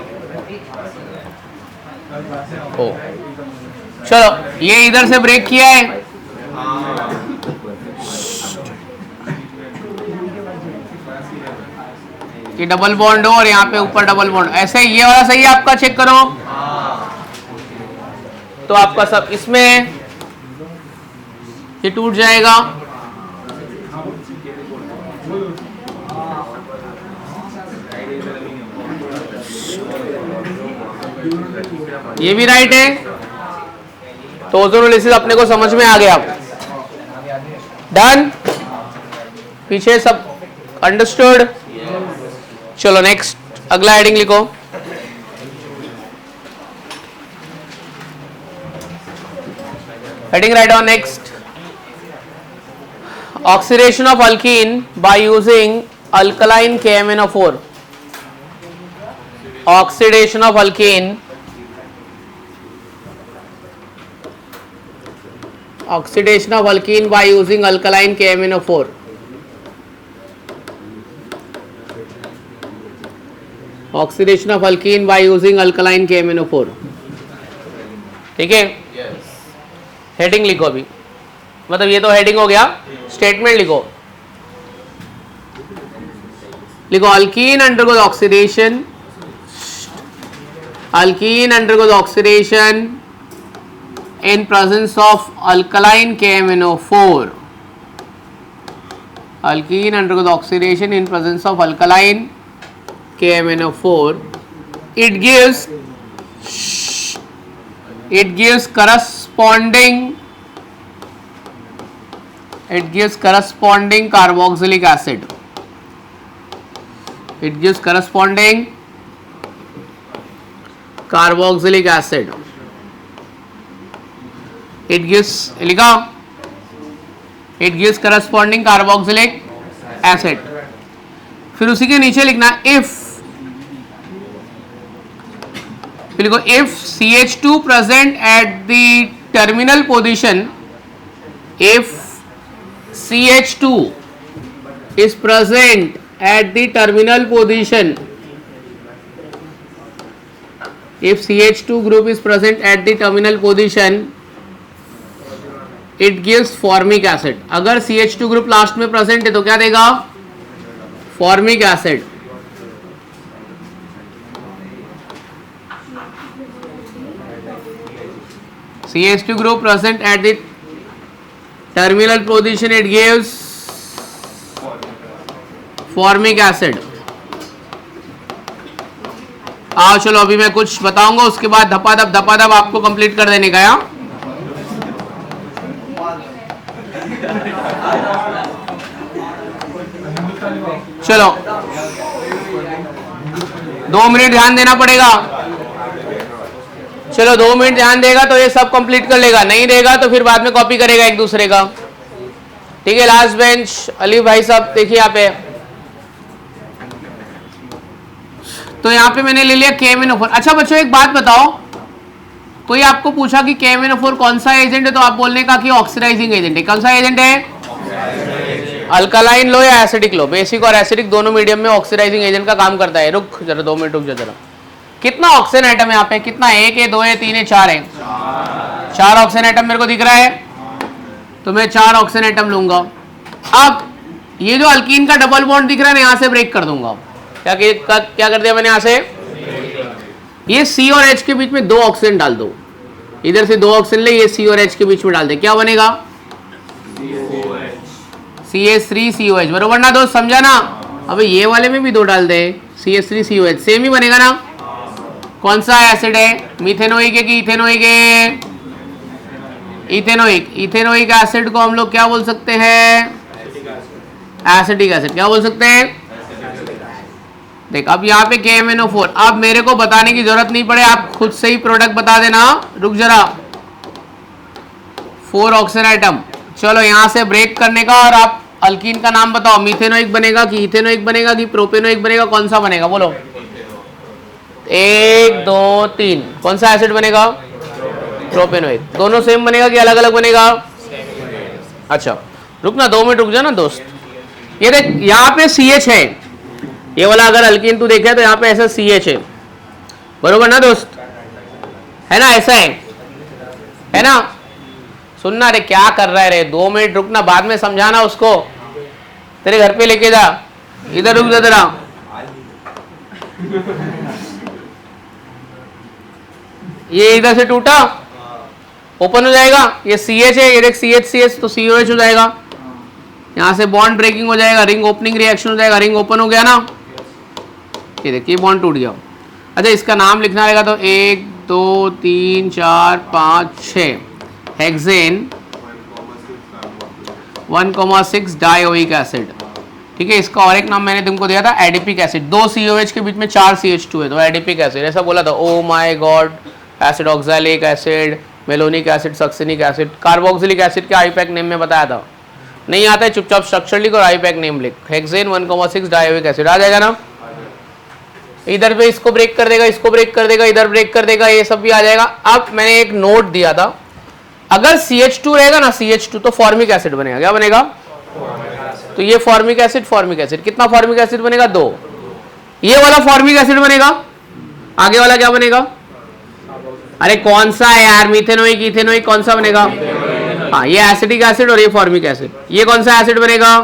ओ चलो, ये इधर से ब्रेक किया है। कि डबल बॉन्ड हो और यहाँ पे ऊपर डबल बॉन्ड। ऐसे ये वाला सही है आपका, चेक करो। तो आपका सब इसमें ये टूट जाएगा। ये भी राइट है। तो ओजोनोलिसिस अपने को समझ में आ गया। डन? पीछे सब अंडरस्टूड? चलो नेक्स्ट, अगला हेडिंग लिखो। Heading right on next. Oxidation of alkyne by using alkaline KMnO4। Oxidation of alkyne, oxidation of alkyne by using alkaline KMnO4। Oxidation of alkyne by using alkaline KMnO4। ठीक है, heading लिखो अभी। मतलब ये तो heading हो गया, स्टेटमेंट लिखो। लिखो alkyne undergoes oxidation, alkyne undergoes oxidation in presence of alkaline KMnO4. Alkene undergoes oxidation in presence of alkaline KMnO4 it gives corresponding carboxylic acid. It gives corresponding carboxylic acid. It gives, लिखा, it gives corresponding carboxylic acid. फिर उसी के नीचे लिखना if CH2 present at the terminal position, if CH2 is present at the terminal position, if CH2 group is present at the terminal position, it gives formic acid. अगर CH2 group last में present है तो क्या देगा? Formic acid. CH2 group present at the terminal position, it gives formic acid. आओ चलो अभी मैं कुछ बताऊंगा, उसके बाद धपाधप आपको कंप्लीट कर देने का है. चलो 2 मिनट ध्यान देना पड़ेगा. चलो 2 मिनट ध्यान देगा तो ये सब कंप्लीट कर लेगा, नहीं देगा तो फिर बाद में कॉपी करेगा एक दूसरे का. ठीक है, लास्ट बेंच अली भाई साहब देखिए यहाँ पे. तो यहाँ पे मैंने ले लिया KMnO4. अच्छा बच्चों एक बात बताओ, कोई आपको पूछा कि KMnO4 कौन सा एजेंट है तो आप बोलने का कि ऑक्सीडाइजिंग एजेंट है. कौन सा एजेंट है? अल्कलाइन लो या एसिडिक लो. बेसिक और एसिडिक दोनों मीडियम में ऑक्सीडाइजिंग एजेंट का काम करता है. रुक जरा 2 मिनट रुक जरा. कितना ऑक्सीजन आइटम है यहाँ पे? कितना? 1 है, 2 है, 3 है, 4 है. 4 ऑक्सीजन आइटम मेरे को दिख रहा है, तो मैं 4 ऑक्सीजन आइटम लूंगा. अब ये जो अल्कीन का डबल बॉन्ड दिख रहा है ना, यहाँ से ब्रेक कर दूंगा. क्या कर दिया मैंने? यहाँ से ये C और H के बीच में 2 ऑक्सीजन डाल दो. इधर से 2 ऑक्सीजन ले, ये C और H के बीच में डाल दे. क्या बनेगा? CH3COH. बरोबर ना दोस्त? समझा ना? अबे ये वाले में भी 2 डाल दे, CH3COH. सेम ही बनेगा ना? कौन सा एसिड है? मिथेनोइक है कि इथेनोइक है? इथेनोइक. इथेनोइक एसिड को हम लोग क्या बोल सकते हैं? Acidic acid. क्या बोल सकते हैं? देख अब यहाँ पे KMnO4. अब मेरे को बताने की जरूरत नहीं पड़े, आप खुद से ही प्रोडक्ट बता देना. रुक जरा. 4 ऑक्सीजन आइटम. चलो यहाँ से ब्रेक करने का, और आप अल्कीन का नाम बताओ. मिथेनोइक बनेगा कि इथेनोइक बनेगा कि प्रोपेनोइक बनेगा? कौन सा बनेगा बोलो? 1 2 3. कौन सा एसिड बनेगा? प्रोपेनोइक. दोनों सेम बनेगा कि अलग अलग बनेगा? अच्छा रुक ना, 2 मिनट रुक जा ना दोस्त. ये देख यहाँ पे CH है, ये वाला अगर अल्कीन तू देखे तो यहाँ पे ऐसा CH है. बरोबर ना दोस्त? है ना? ऐसा है ना? सुनना रे, क्या कर रहा है रे? 2 मिनट रुकना, बाद में समझाना उसको. तेरे घर पे लेके जा. इधर रुक जा जरा. ये इधर से टूटा, ओपन हो जाएगा. ये CH है, ये देख CH तो COH हो जाएगा. यहाँ से बॉन्ड ब्रेकिंग हो जाएगा, रिंग ओपनिंग रिएक्शन हो जाएगा. रिंग ओपन हो गया ना, ये देखिए बॉन्ड टूट गया. अच्छा इसका नाम लिखना रहेगा तो 1 2 3 4 5 6 हेक्सेन 1,6 डायोइक एसिड. ठीक है, इसका और एक नाम मैंने तुमको दिया था एडिपिक एसिड. 2 COH के बीच में 4 CH2 है तो एडिपिक एसिड. ऐसा बोला था. Oh my God. Acid oxalic acid, malonic acid, succinic acid. Carboxylic acid के आईपैक नेम में बताया था. नहीं आता है चुपचाप स्ट्रक्चर लिख और आईपैक नेम लिख. हेक्सेन 1,6 डायोइक एसिड आ जाएगा ना. इधर पे इसको ब्रेक कर देगा, इसको ब्रेक कर देगा, इधर ब्रेक कर देगा, ये सब भी आ जाएगा. अब मैंने एक नोट दिया था, अगर CH2 रहेगा ना, CH2 तो फॉर्मिक एसिड बनेगा. क्या बनेगा? तो ये फॉर्मिक एसिड. फॉर्मिक एसिड कितना फॉर्मिक एसिड बनेगा? 2. ये वाला फॉर्मिक एसिड बनेगा. आगे वाला क्या बनेगा? अरे कौन सा है यार? मिथेनोइक इथेनोइक कौन सा बनेगा? हाँ ये एसिडिक एसिड और ये फॉर्मिक एसिड. ये कौन सा एसिड बनेगा?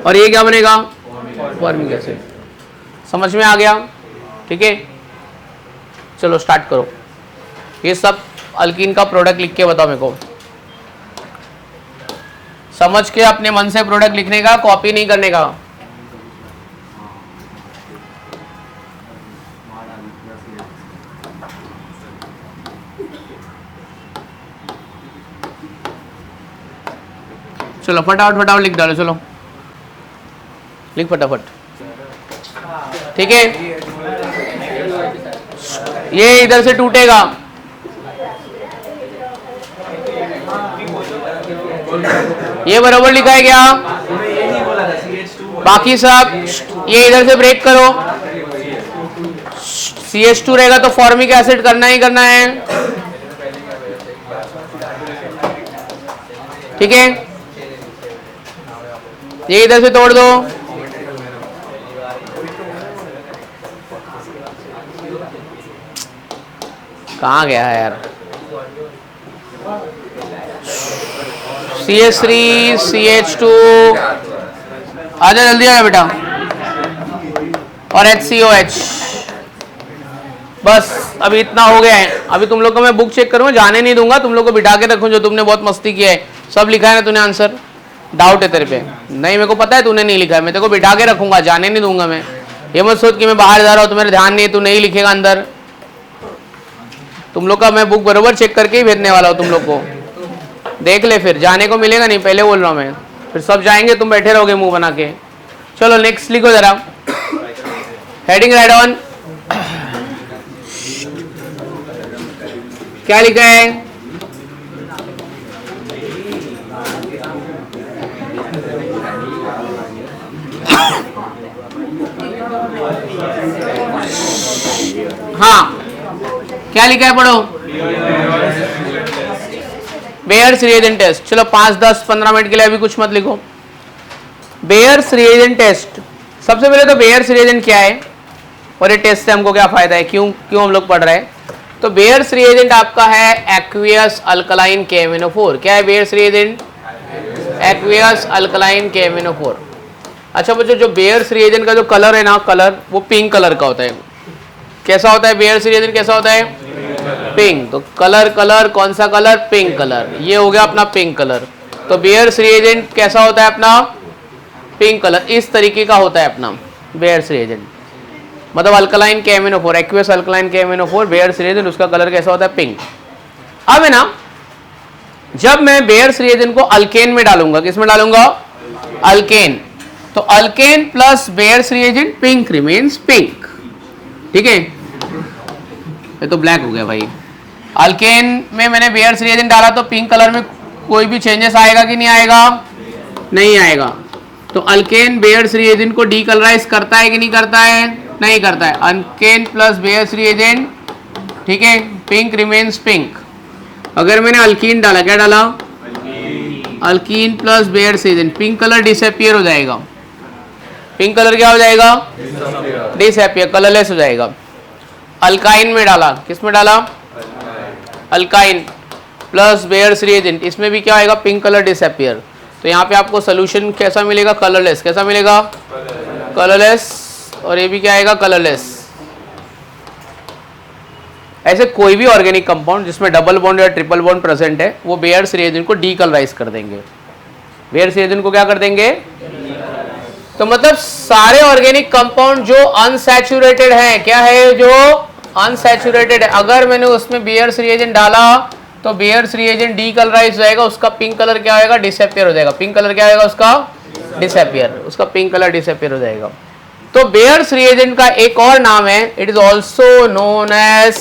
और ये क्या बनेगा? Formic acid. समझ में आ गया? ठीक है चलो स्टार्ट करो. ये सब अल्कीन का प्रोडक्ट लिख के बताओ मेरे को. समझ के अपने मन से प्रोडक्ट लिखने का, कॉपी नहीं करने का. चलो फटाफट फटाफट लिख डालो, चलो लिख फटाफट, ठीक है। ये इधर से टूटेगा, ये बराबर लिखा है क्या? बाकी सब ये इधर से ब्रेक करो, CH2 रहेगा तो फॉर्मिक एसिड करना ही करना है, ठीक है। ये इधर से तोड़ दो, कहाँ गया है यार? CH3 CH2 आजा जल्दी आजा बेटा, और HCOH। बस अभी इतना हो गया है। अभी तुम लोग को मैं बुक चेक करूंगा, जाने नहीं दूंगा, तुम लोग को बिठा के रखूं। जो तुमने बहुत मस्ती किया है, सब लिखा है ना तूने आंसर? डाउट है तेरे पे? नहीं, मेरे को पता है तूने नहीं लिखा है, मैं तेरे को बिठा के रखूंगा, जाने नहीं दूंगा मैं। ये मत सोच कि मैं बाहर जा रहा हूँ तो मेरा ध्यान नहीं है, तू नहीं लिखेगा अंदर। तुम लोग का मैं बुक बराबर चेक करके ही भेजने वाला हूँ तुम लोग को, देख ले, फिर जाने को मिलेगा नहीं, पहले बोल रहा हूँ मैं। फिर सब जाएंगे, तुम बैठे रहोगे मुंह बना के। चलो नेक्स्ट लिखो जरा, हेडिंग राइट ऑन। क्या लिखा है? हाँ, क्या लिखा है पढ़ो। Baeyer's reagent test. चलो 5, 10, 15 मिनट के लिए अभी कुछ मत लिखो। बेयर्स रिएजेंट टेस्ट, सबसे पहले तो बेयर्स रिएजेंट क्या है और ये टेस्ट से हमको क्या फायदा है, क्यों हम लोग पढ़ रहे हैं। तो बेयर्स रिएजेंट आपका है एक्वियस अल्कलाइन KMnO4। क्या है bears reagent? Aqueous alkaline KMnO4। अच्छा बच्चों, जो बेयर्स रिएजेंट का जो कलर है ना, कलर वो पिंक कलर का होता है। कैसा होता है बेयर्स रिएजेंट? कैसा होता है? पिंक। तो कलर कौन सा कलर? Pink colour. ये हो गया अपना पिंक कलर। तो बेयर्स रिएजेंट कैसा होता है अपना? Pink colour. इस तरीके का होता है अपना बेयर्स रिएजेंट, मतलब alkaline KMnO4, aqueous alkaline KMnO4 bears reagent, उसका कलर कैसा होता है? पिंक। अब है ना, जब मैं बेयर्स रिएजेंट को अल्केन में डालूंगा, किस में डालूंगा? अल्केन। तो alkane plus Baeyer's reagent, pink remains pink, ठीक है। ये तो ब्लैक हो गया भाई। अल्केन में मैंने बेयर्स रिएजेंट डाला तो पिंक कलर में कोई भी चेंजेस आएगा कि नहीं आएगा? नहीं आएगा। तो अल्केन बेयर्स रिएजेंट को डीकलराइज करता है कि नहीं करता है? नहीं करता है। अल्केन प्लस बेयर्स रिएजेंट, ठीक है, पिंक रिमेन्स पिंक। अगर मैंने अल्कीन डाला, क्या डाला? Alkyne plus Baeyer's reagent, pink colour disappear हो जाएगा। पिंक कलर क्या हो जाएगा? डिसअपियर, कलरलेस हो जाएगा। अल्काइन में डाला, किस में डाला? अल्काइन प्लस बेयर्स रिएजेंट, इसमें भी क्या आएगा? Pink colour disappear. तो यहाँ पे आपको सोल्यूशन कैसा मिलेगा? कलरलेस। कैसा मिलेगा? कलरलेस। और ये भी क्या आएगा? कलरलेस। ऐसे कोई भी ऑर्गेनिक कंपाउंड जिसमें डबल बॉन्ड या ट्रिपल बॉन्ड प्रेजेंट है, वो बेयर्स रिएजेंट को डीकलराइज कर देंगे। बेयर्स रिएजेंट को क्या कर देंगे? तो मतलब सारे ऑर्गेनिक कंपाउंड जो अनसैचुरेटेड हैं, क्या है? जो अनसैचुरेटेड है, अगर मैंने उसमें बेयर्स रिएजेंट डाला तो बेयर्स रिएजेंट डीकलराइज हो जाएगा, उसका पिंक कलर क्या होगा? डिसअपियर हो जाएगा। पिंक कलर क्या होगा उसका? डिसअपियर। उसका पिंक कलर डिसअपियर हो जाएगा। तो बेयर्स रिएजेंट का एक और नाम है, it is also known as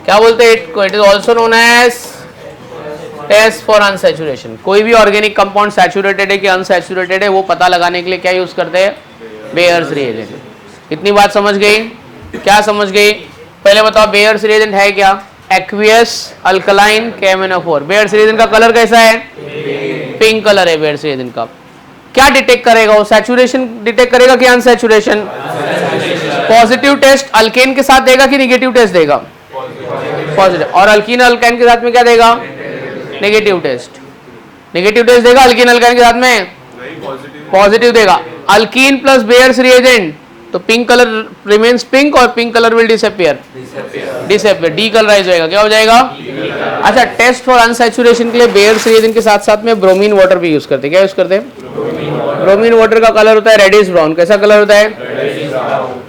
क्या बोलते हैं? It is also known as test for unsaturation. कोई भी ऑर्गेनिक कंपाउंड सैचुरेटेड है कि अनसैचुरेटेड है, वो पता लगाने के लिए क्या यूज करते हैं? Baeyer's reagent. इतनी बात समझ गई? क्या समझ गई? पहले बताओ बेयर्स रिएजेंट है क्या? Aqueous alkaline KMnO4। Bears reagent का कलर कैसा है? पिंक कलर है बेयर्स रिएजेंट का। क्या डिटेक्ट करेगा वो? सैचुरेशन डिटेक्ट करेगा कि अनसैचुरेशन? पॉजिटिव टेस्ट अल्केन के साथ देगा कि नेगेटिव टेस्ट देगा? पॉजिटिव। और अल्कीन अल्काइन के साथ में क्या देगा? Negative test. नेगेटिव टेस्ट देगा अल्कीन अल्काइन के साथ में? पॉजिटिव देगा। अल्कीन प्लस बेयर्स रिएजेंट, तो पिंक कलर रिमेन्स पिंक और pink colour will disappear, decolourise होएगा। क्या हो जाएगा? अच्छा, टेस्ट फॉर अनसैचुरेशन के लिए बेयर्स रिएजेंट के साथ साथ में ब्रोमीन वाटर भी यूज करते हैं। क्या यूज करते हैं? ब्रोमीन वाटर का कलर होता है रेडिश ब्राउन। कैसा कलर होता है?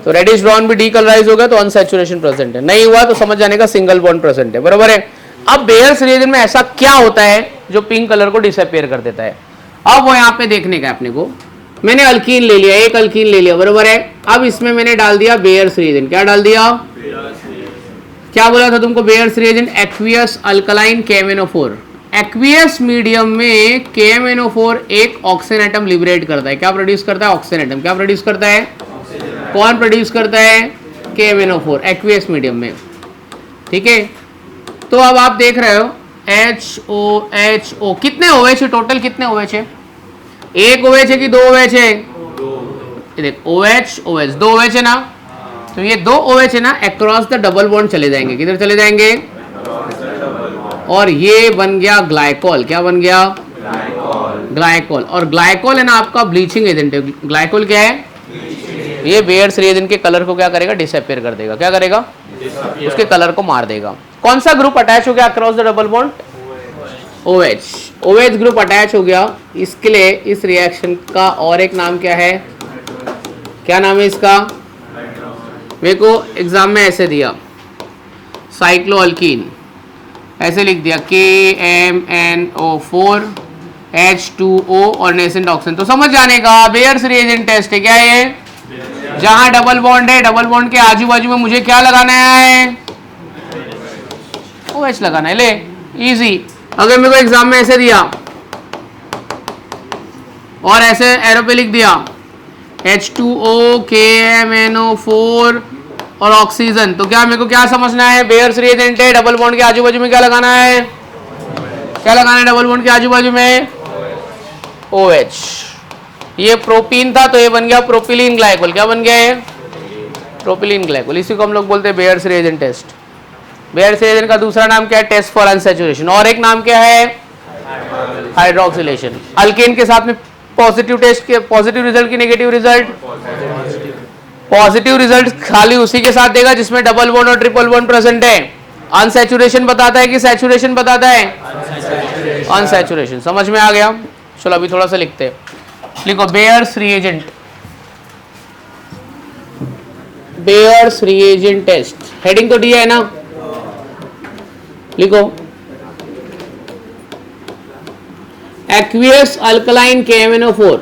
तो रेडिश ब्राउन भी डीकलराइज होगा, तो अनसैचुरेशन प्रेजेंट है। नहीं हुआ तो समझ जाने का सिंगल बॉन्ड प्रेजेंट है, बराबर है। अब बेयर्स रिएजेंट में ऐसा क्या होता है जो पिंक कलर को डिसअपियर कर देता है? अब वो यहाँ पे देखने का अपने को, मैंने अल्कीन ले लिया, एक अल्कीन ले लिया, बरोबर है। अब इसमें मैंने डाल दिया बेयर्स रिएजेंट। क्या डाल दिया? क्या बोला था तुमको? Bears reagent aqueous alkaline KMnO4। Aqueous medium में KMnO4 एक ऑक्सीजन एटम लिबरेट करता है। क्या प्रोड्यूस करता है? Oxygen atom. क्या प्रोड्यूस करता है? कौन प्रोड्यूस करता है? KMnO4 एक्वियस मीडियम में। ठीक है, तो अब आप देख रहे हो HO कितने OH है टोटल? कितने OH है? एक OH है कि दो OH है? देख OH दो OH है ना, तो ये दो OH है ना, अक्रॉस द डबल बॉन्ड चले जाएंगे। किधर चले जाएंगे? और ये बन गया ग्लाइकोल। क्या बन गया? ग्लाइकोल। और ग्लाइकोल है ना आपका ब्लीचिंग एजेंट है। ग्लाइकोल क्या है? ये बेयर्स रिएजेंट के कलर को क्या करेगा? डिसअपियर कर देगा। क्या करेगा? उसके कलर को मार देगा। कौन सा ग्रुप अटैच हो गया across the double bond? OH group attach हो गया। इसके लिए इस रिएक्शन का और एक नाम क्या है? क्या नाम है इसका? मेरे को एग्जाम में ऐसे दिया, साइक्लोअल्कीन ऐसे लिख दिया KMnO4 H2O और नेसेंट ऑक्सीजन। तो समझ जाने का बेयर्स रिएजेंट टेस्ट है। क्या है? जहां डबल बॉन्ड है, डबल बॉन्ड के आजू बाजू में मुझे क्या लगाना है? OH लगाना है। ले इजी। अगर मेरे को एग्जाम में ऐसे दिया और ऐसे एरो पे लिख दिया H2O KMnO4 और ऑक्सीजन, तो क्या मेरे को क्या समझना है? बेयर्स रिएजेंट है, डबल बॉन्ड के आजू बाजू में क्या लगाना है? क्या लगाना है डबल बॉन्ड के आजू बाजू में? OH। ये प्रोपीन था तो ये बन गया प्रोपिलीन ग्लाइकोल। क्या बन गया है? Propylene glycol. इसी को हम लोग बोलते हैं Baeyer's reagent test. Baeyer's reagent का दूसरा नाम क्या है? Test for unsaturation. और एक नाम क्या है? हाइड्रोक्सिलेशन। अल्केन के साथ में पॉजिटिव टेस्ट के पॉजिटिव रिजल्ट की नेगेटिव रिजल्ट? पॉजिटिव रिजल्ट खाली उसी के साथ देगा जिसमें डबल बॉन्ड और ट्रिपल बॉन्ड प्रेजेंट है। अनसैचुरेशन बताता है कि सैचुरेशन बताता है? अनसैचुरेशन। समझ में आ गया? चलो अभी थोड़ा सा लिखते हैं। लिखो Baeyer's reagent, Baeyer's reagent test. Heading तो दिया है ना? लिखो aqueous alkaline KMnO4,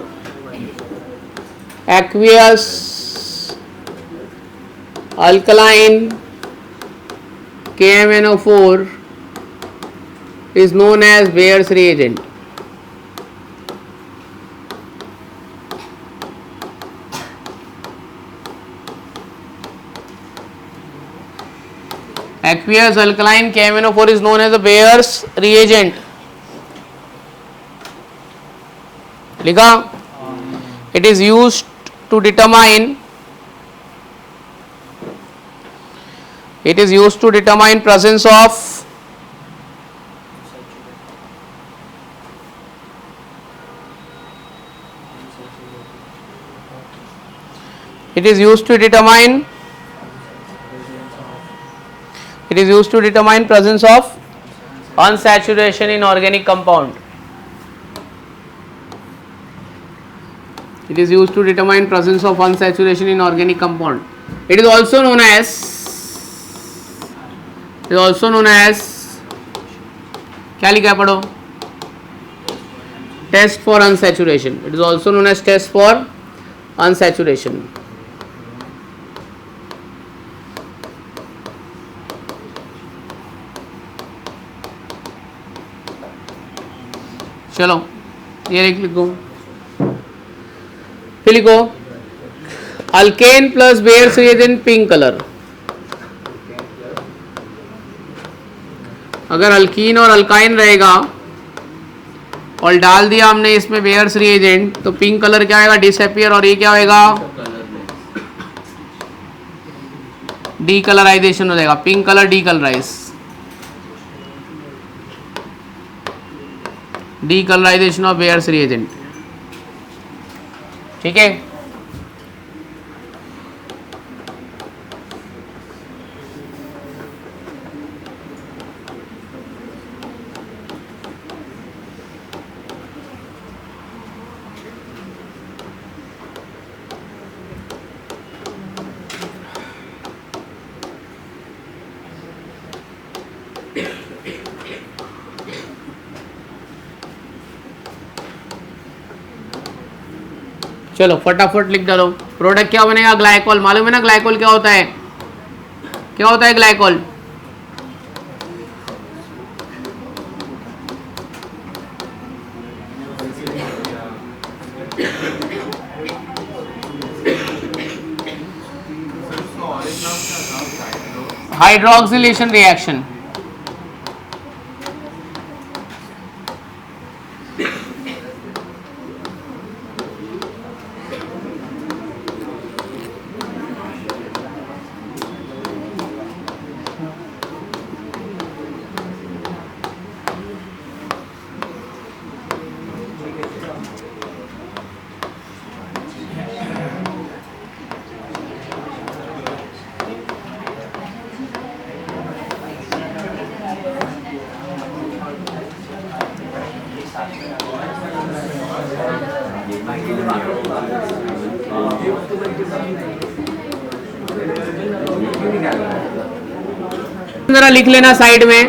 aqueous alkaline KMnO4 is known as Bayer's reagent. Aqueous alkaline KMnO4 is known as the Bayer's reagent. लिखा? It is used to determine presence of presence of unsaturation in organic compound. It is used to determine presence of unsaturation in organic compound. It is also known as क्या लिखा है? पढ़ो। Test for unsaturation. It is also known as test for unsaturation. चलो ये लिखो। फिर लिखो alkane plus Baeyer's reagent pink colour. अगर अल्कीन और अल्काइन रहेगा और डाल दिया हमने इसमें बेयर्स रिएजेंट तो पिंक कलर क्या आएगा? डिसअपियर। और ये क्या होएगा? डीकलराइजेशन हो जाएगा। Pink colour decolourise, decolourisation of bears reagent. ठीक है? चलो फटाफट लिख डालो। प्रोडक्ट क्या बनेगा? ग्लाइकोल। मालूम है ना ग्लाइकोल क्या होता है? क्या होता है ग्लाइकोल? Hydroxylation reaction. जरा लिख लेना साइड में,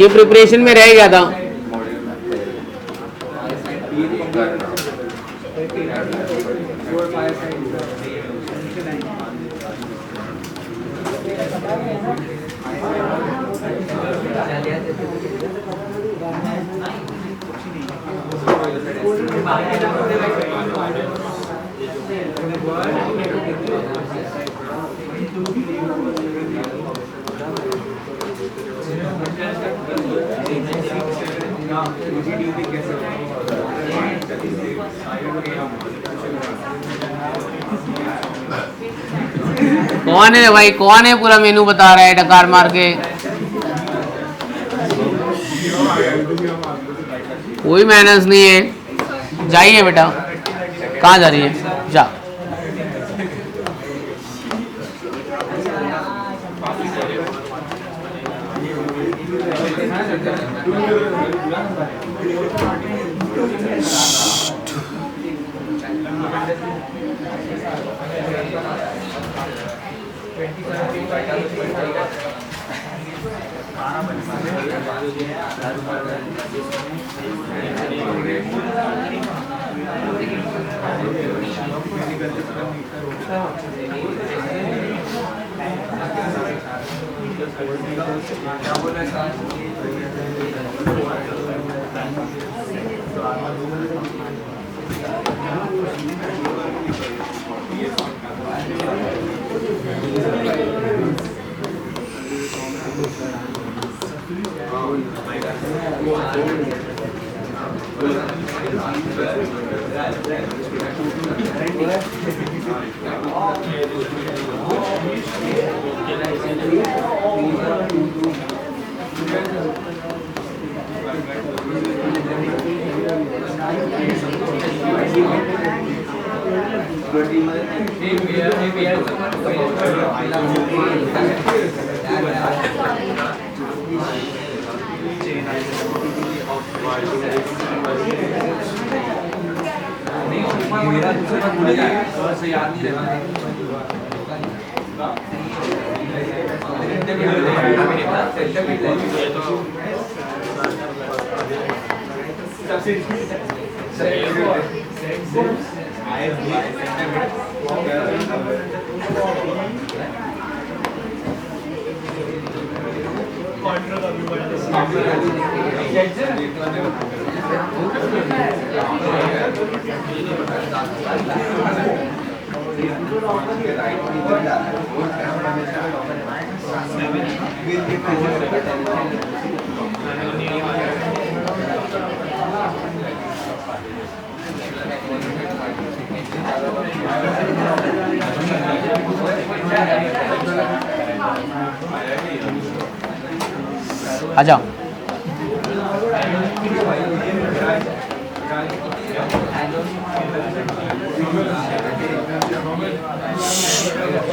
ये प्रिपरेशन में रह गया था। कौन है भाई? कौन है पूरा मेनू बता रहा है डकार मार के? कोई मैनर्स नहीं है। जाइए बेटा। कहाँ जा रही है? जा। आजा।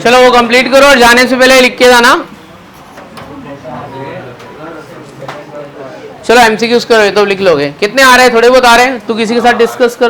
चलो वो कंप्लीट करो और जाने से पहले लिख के जाना। चलो एमसीक्यूज करो, ये तो लिख लोगे। कितने आ रहे हैं? थोड़े बहुत आ रहे हैं, तो किसी के साथ डिस्कस करो।